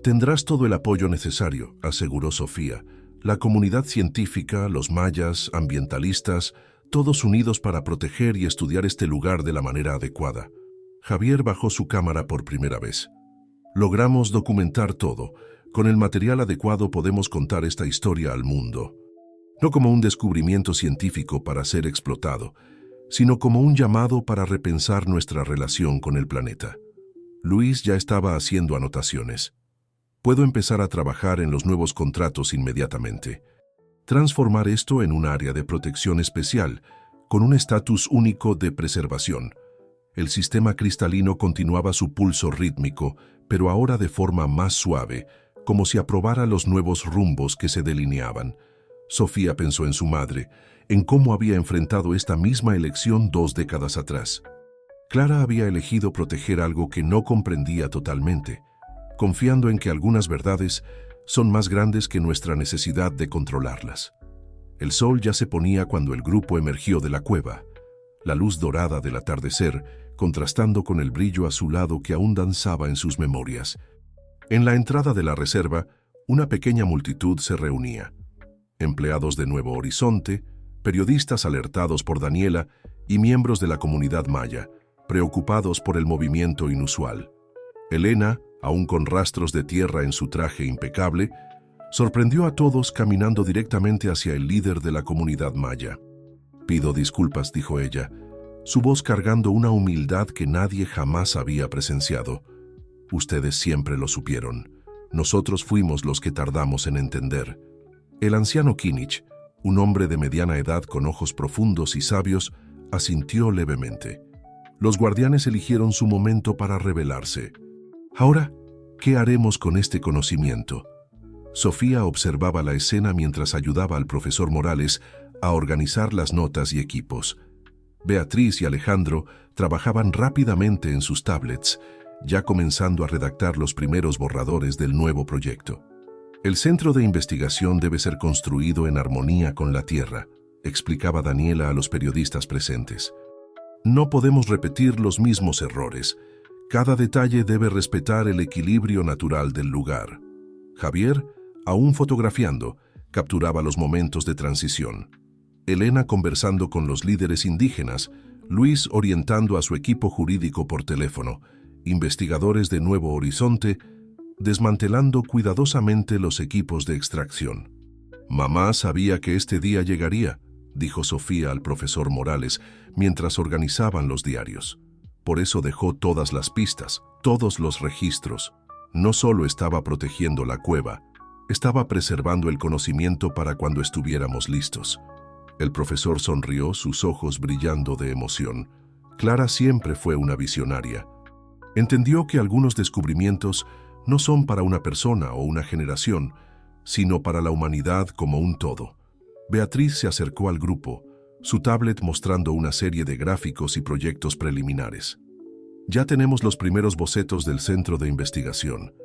«Tendrás todo el apoyo necesario», aseguró Sofía. «La comunidad científica, los mayas, ambientalistas, todos unidos para proteger y estudiar este lugar de la manera adecuada». Javier bajó su cámara por primera vez. Logramos documentar todo. Con el material adecuado podemos contar esta historia al mundo. No como un descubrimiento científico para ser explotado, sino como un llamado para repensar nuestra relación con el planeta. Luis ya estaba haciendo anotaciones. Puedo empezar a trabajar en los nuevos contratos inmediatamente. Transformar esto en un área de protección especial, con un estatus único de preservación. El sistema cristalino continuaba su pulso rítmico, pero ahora de forma más suave, como si aprobara los nuevos rumbos que se delineaban. Sofía pensó en su madre, en cómo había enfrentado esta misma elección 2 décadas atrás. Clara había elegido proteger algo que no comprendía totalmente, confiando en que algunas verdades son más grandes que nuestra necesidad de controlarlas. El sol ya se ponía cuando el grupo emergió de la cueva, la luz dorada del atardecer contrastando con el brillo azulado que aún danzaba en sus memorias. En la entrada de la reserva, una pequeña multitud se reunía. Empleados de Nuevo Horizonte, periodistas alertados por Daniela y miembros de la comunidad maya, preocupados por el movimiento inusual. Elena, aún con rastros de tierra en su traje impecable, sorprendió a todos caminando directamente hacia el líder de la comunidad maya. «Pido disculpas», dijo ella, su voz cargando una humildad que nadie jamás había presenciado. «Ustedes siempre lo supieron. Nosotros fuimos los que tardamos en entender». El anciano Kinich, un hombre de mediana edad con ojos profundos y sabios, asintió levemente. Los guardianes eligieron su momento para revelarse. «Ahora, ¿qué haremos con este conocimiento?». Sofía observaba la escena mientras ayudaba al profesor Morales a organizar las notas y equipos. Beatriz y Alejandro trabajaban rápidamente en sus tablets, ya comenzando a redactar los primeros borradores del nuevo proyecto. «El centro de investigación debe ser construido en armonía con la Tierra», explicaba Daniela a los periodistas presentes. «No podemos repetir los mismos errores. Cada detalle debe respetar el equilibrio natural del lugar». Javier, aún fotografiando, capturaba los momentos de transición. Elena conversando con los líderes indígenas, Luis orientando a su equipo jurídico por teléfono, investigadores de Nuevo Horizonte, desmantelando cuidadosamente los equipos de extracción. «Mamá sabía que este día llegaría», dijo Sofía al profesor Morales mientras organizaban los diarios. «Por eso dejó todas las pistas, todos los registros. No solo estaba protegiendo la cueva, estaba preservando el conocimiento para cuando estuviéramos listos». El profesor sonrió, sus ojos brillando de emoción. Clara siempre fue una visionaria. Entendió que algunos descubrimientos no son para una persona o una generación, sino para la humanidad como un todo. Beatriz se acercó al grupo, su tablet mostrando una serie de gráficos y proyectos preliminares. «Ya tenemos los primeros bocetos del centro de investigación.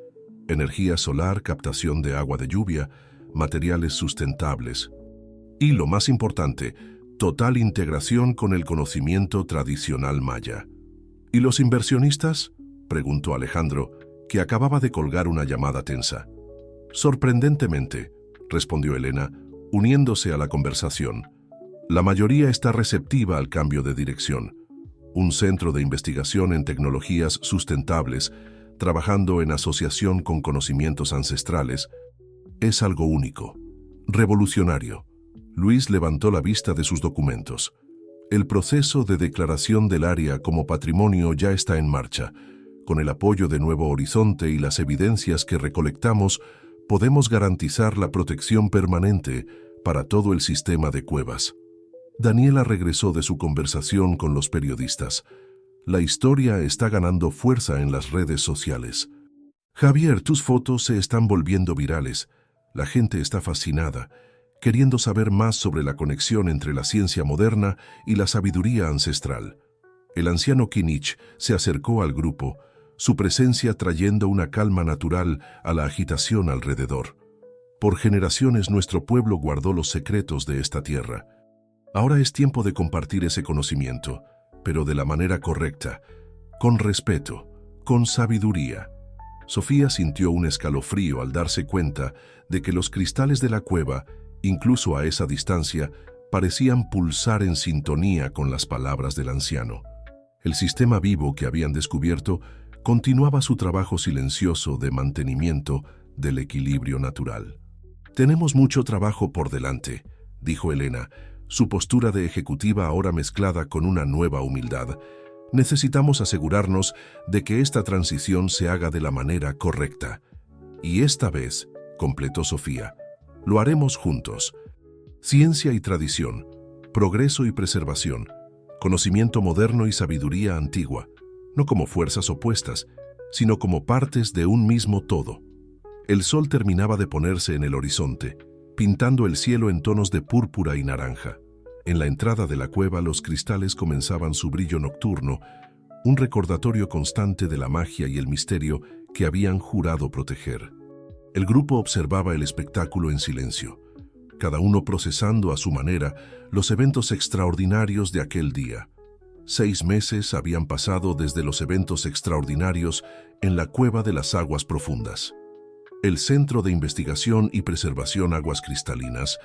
Energía solar, captación de agua de lluvia, materiales sustentables. Y lo más importante, total integración con el conocimiento tradicional maya». «¿Y los inversionistas?», preguntó Alejandro, que acababa de colgar una llamada tensa. «Sorprendentemente», respondió Elena, uniéndose a la conversación. «La mayoría está receptiva al cambio de dirección. Un centro de investigación en tecnologías sustentables, trabajando en asociación con conocimientos ancestrales, es algo único, revolucionario». Luis levantó la vista de sus documentos. «El proceso de declaración del área como patrimonio ya está en marcha. Con el apoyo de Nuevo Horizonte y las evidencias que recolectamos, podemos garantizar la protección permanente para todo el sistema de cuevas». Daniela regresó de su conversación con los periodistas. «La historia está ganando fuerza en las redes sociales. Javier, tus fotos se están volviendo virales. La gente está fascinada, queriendo saber más sobre la conexión entre la ciencia moderna y la sabiduría ancestral». El anciano Kinich se acercó al grupo, su presencia trayendo una calma natural a la agitación alrededor. «Por generaciones nuestro pueblo guardó los secretos de esta tierra. Ahora es tiempo de compartir ese conocimiento, pero de la manera correcta, con respeto, con sabiduría». Sofía sintió un escalofrío al darse cuenta de que los cristales de la cueva, incluso a esa distancia, parecían pulsar en sintonía con las palabras del anciano. El sistema vivo que habían descubierto continuaba su trabajo silencioso de mantenimiento del equilibrio natural. «Tenemos mucho trabajo por delante», dijo Elena, su postura de ejecutiva ahora mezclada con una nueva humildad. «Necesitamos asegurarnos de que esta transición se haga de la manera correcta. Y esta vez», completó Sofía, «lo haremos juntos. Ciencia y tradición, progreso y preservación, conocimiento moderno y sabiduría antigua, no como fuerzas opuestas, sino como partes de un mismo todo». El sol terminaba de ponerse en el horizonte, pintando el cielo en tonos de púrpura y naranja. En la entrada de la cueva los cristales comenzaban su brillo nocturno, un recordatorio constante de la magia y el misterio que habían jurado proteger. El grupo observaba el espectáculo en silencio, cada uno procesando a su manera los eventos extraordinarios de aquel día. 6 meses habían pasado desde los eventos extraordinarios en la Cueva de las Aguas Profundas. El Centro de Investigación y Preservación Aguas Cristalinas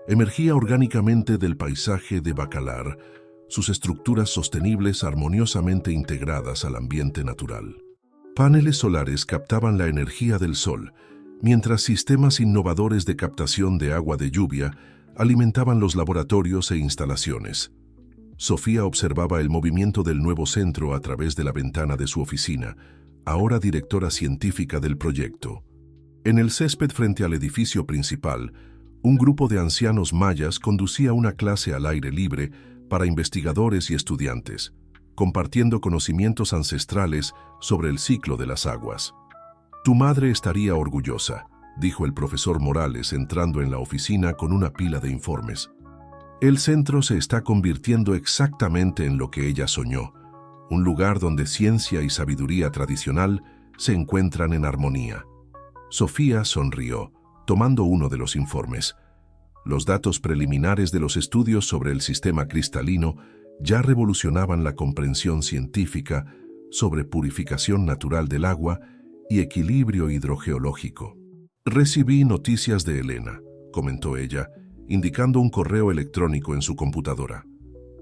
emergía orgánicamente del paisaje de Bacalar, sus estructuras sostenibles armoniosamente integradas al ambiente natural. Paneles solares captaban la energía del sol, mientras sistemas innovadores de captación de agua de lluvia alimentaban los laboratorios e instalaciones. Sofía observaba el movimiento del nuevo centro a través de la ventana de su oficina, ahora directora científica del proyecto. En el césped frente al edificio principal, un grupo de ancianos mayas conducía una clase al aire libre para investigadores y estudiantes, compartiendo conocimientos ancestrales sobre el ciclo de las aguas. «Tu madre estaría orgullosa», dijo el profesor Morales entrando en la oficina con una pila de informes. «El centro se está convirtiendo exactamente en lo que ella soñó, un lugar donde ciencia y sabiduría tradicional se encuentran en armonía». Sofía sonrió, tomando uno de los informes. Los datos preliminares de los estudios sobre el sistema cristalino ya revolucionaban la comprensión científica sobre purificación natural del agua y equilibrio hidrogeológico. «Recibí noticias de Elena», comentó ella, indicando un correo electrónico en su computadora.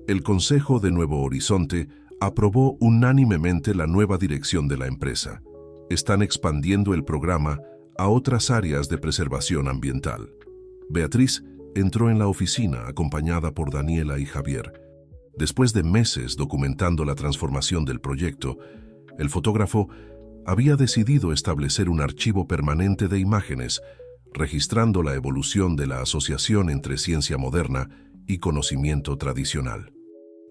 «El Consejo de Nuevo Horizonte aprobó unánimemente la nueva dirección de la empresa. Están expandiendo el programa a otras áreas de preservación ambiental». Beatriz entró en la oficina acompañada por Daniela y Javier. Después de meses documentando la transformación del proyecto, el fotógrafo había decidido establecer un archivo permanente de imágenes, registrando la evolución de la asociación entre ciencia moderna y conocimiento tradicional.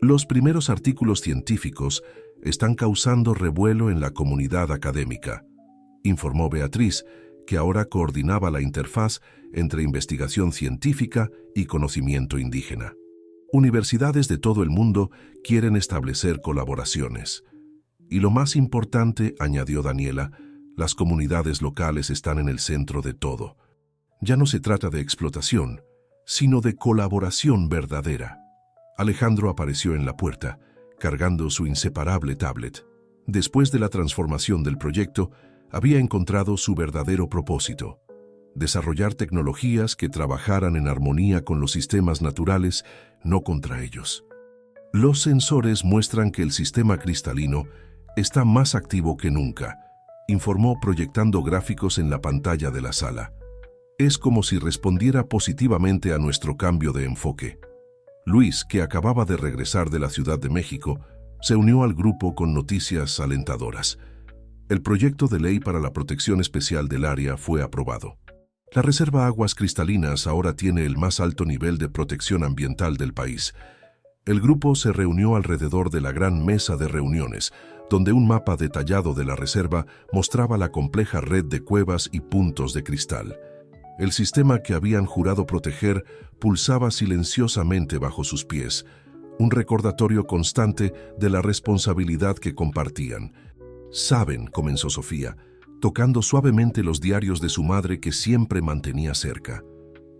«Los primeros artículos científicos están causando revuelo en la comunidad académica», informó Beatriz, que ahora coordinaba la interfaz entre investigación científica y conocimiento indígena. «Universidades de todo el mundo quieren establecer colaboraciones. Y lo más importante», añadió Daniela, «las comunidades locales están en el centro de todo. Ya no se trata de explotación, sino de colaboración verdadera». Alejandro apareció en la puerta, cargando su inseparable tablet. Después de la transformación del proyecto, había encontrado su verdadero propósito: desarrollar tecnologías que trabajaran en armonía con los sistemas naturales, no contra ellos. «Los sensores muestran que el sistema cristalino está más activo que nunca», informó proyectando gráficos en la pantalla de la sala. «Es como si respondiera positivamente a nuestro cambio de enfoque». Luis, que acababa de regresar de la Ciudad de México, se unió al grupo con noticias alentadoras. El proyecto de ley para la protección especial del área fue aprobado. La Reserva Aguas Cristalinas ahora tiene el más alto nivel de protección ambiental del país. El grupo se reunió alrededor de la gran mesa de reuniones, donde un mapa detallado de la reserva mostraba la compleja red de cuevas y puntos de cristal. El sistema que habían jurado proteger pulsaba silenciosamente bajo sus pies, un recordatorio constante de la responsabilidad que compartían. «Saben», comenzó Sofía, tocando suavemente los diarios de su madre que siempre mantenía cerca.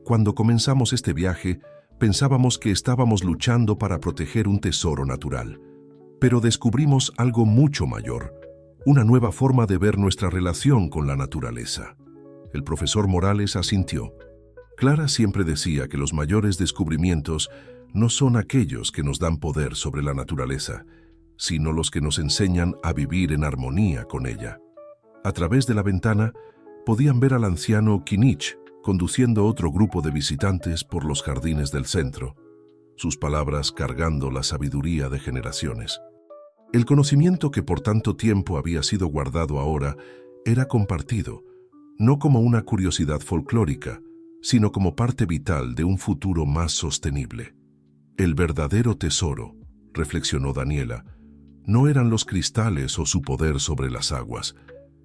«Cuando comenzamos este viaje, pensábamos que estábamos luchando para proteger un tesoro natural. Pero descubrimos algo mucho mayor, una nueva forma de ver nuestra relación con la naturaleza». El profesor Morales asintió. Clara siempre decía que los mayores descubrimientos no son aquellos que nos dan poder sobre la naturaleza, sino los que nos enseñan a vivir en armonía con ella. A través de la ventana podían ver al anciano Kinich conduciendo otro grupo de visitantes por los jardines del centro, sus palabras cargando la sabiduría de generaciones. El conocimiento que por tanto tiempo había sido guardado ahora era compartido, no como una curiosidad folclórica, sino como parte vital de un futuro más sostenible. El verdadero tesoro, reflexionó Daniela, no eran los cristales o su poder sobre las aguas,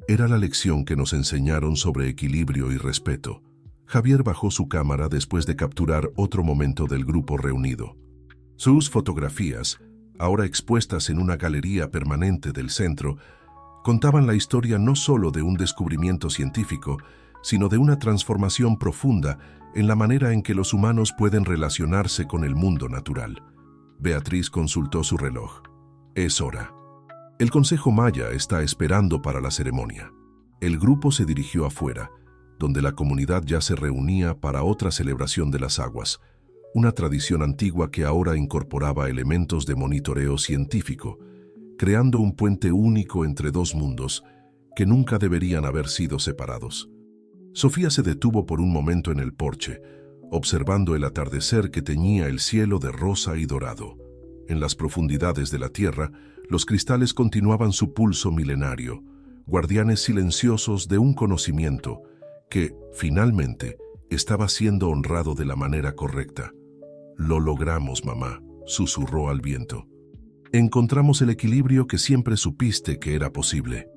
era la lección que nos enseñaron sobre equilibrio y respeto. Javier bajó su cámara después de capturar otro momento del grupo reunido. Sus fotografías, ahora expuestas en una galería permanente del centro, contaban la historia no solo de un descubrimiento científico, sino de una transformación profunda en la manera en que los humanos pueden relacionarse con el mundo natural. Beatriz consultó su reloj. Es hora. El Consejo Maya está esperando para la ceremonia. El grupo se dirigió afuera, donde la comunidad ya se reunía para otra celebración de las aguas, una tradición antigua que ahora incorporaba elementos de monitoreo científico, creando un puente único entre dos mundos que nunca deberían haber sido separados. Sofía se detuvo por un momento en el porche, observando el atardecer que teñía el cielo de rosa y dorado. En las profundidades de la tierra, los cristales continuaban su pulso milenario, guardianes silenciosos de un conocimiento que, finalmente, estaba siendo honrado de la manera correcta. «Lo logramos, mamá», susurró al viento. «Encontramos el equilibrio que siempre supiste que era posible».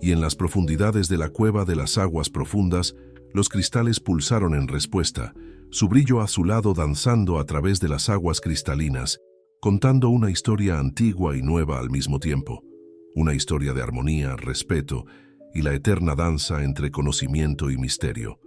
Y en las profundidades de la cueva de las aguas profundas, los cristales pulsaron en respuesta, su brillo azulado danzando a través de las aguas cristalinas, contando una historia antigua y nueva al mismo tiempo. Una historia de armonía, respeto y la eterna danza entre conocimiento y misterio.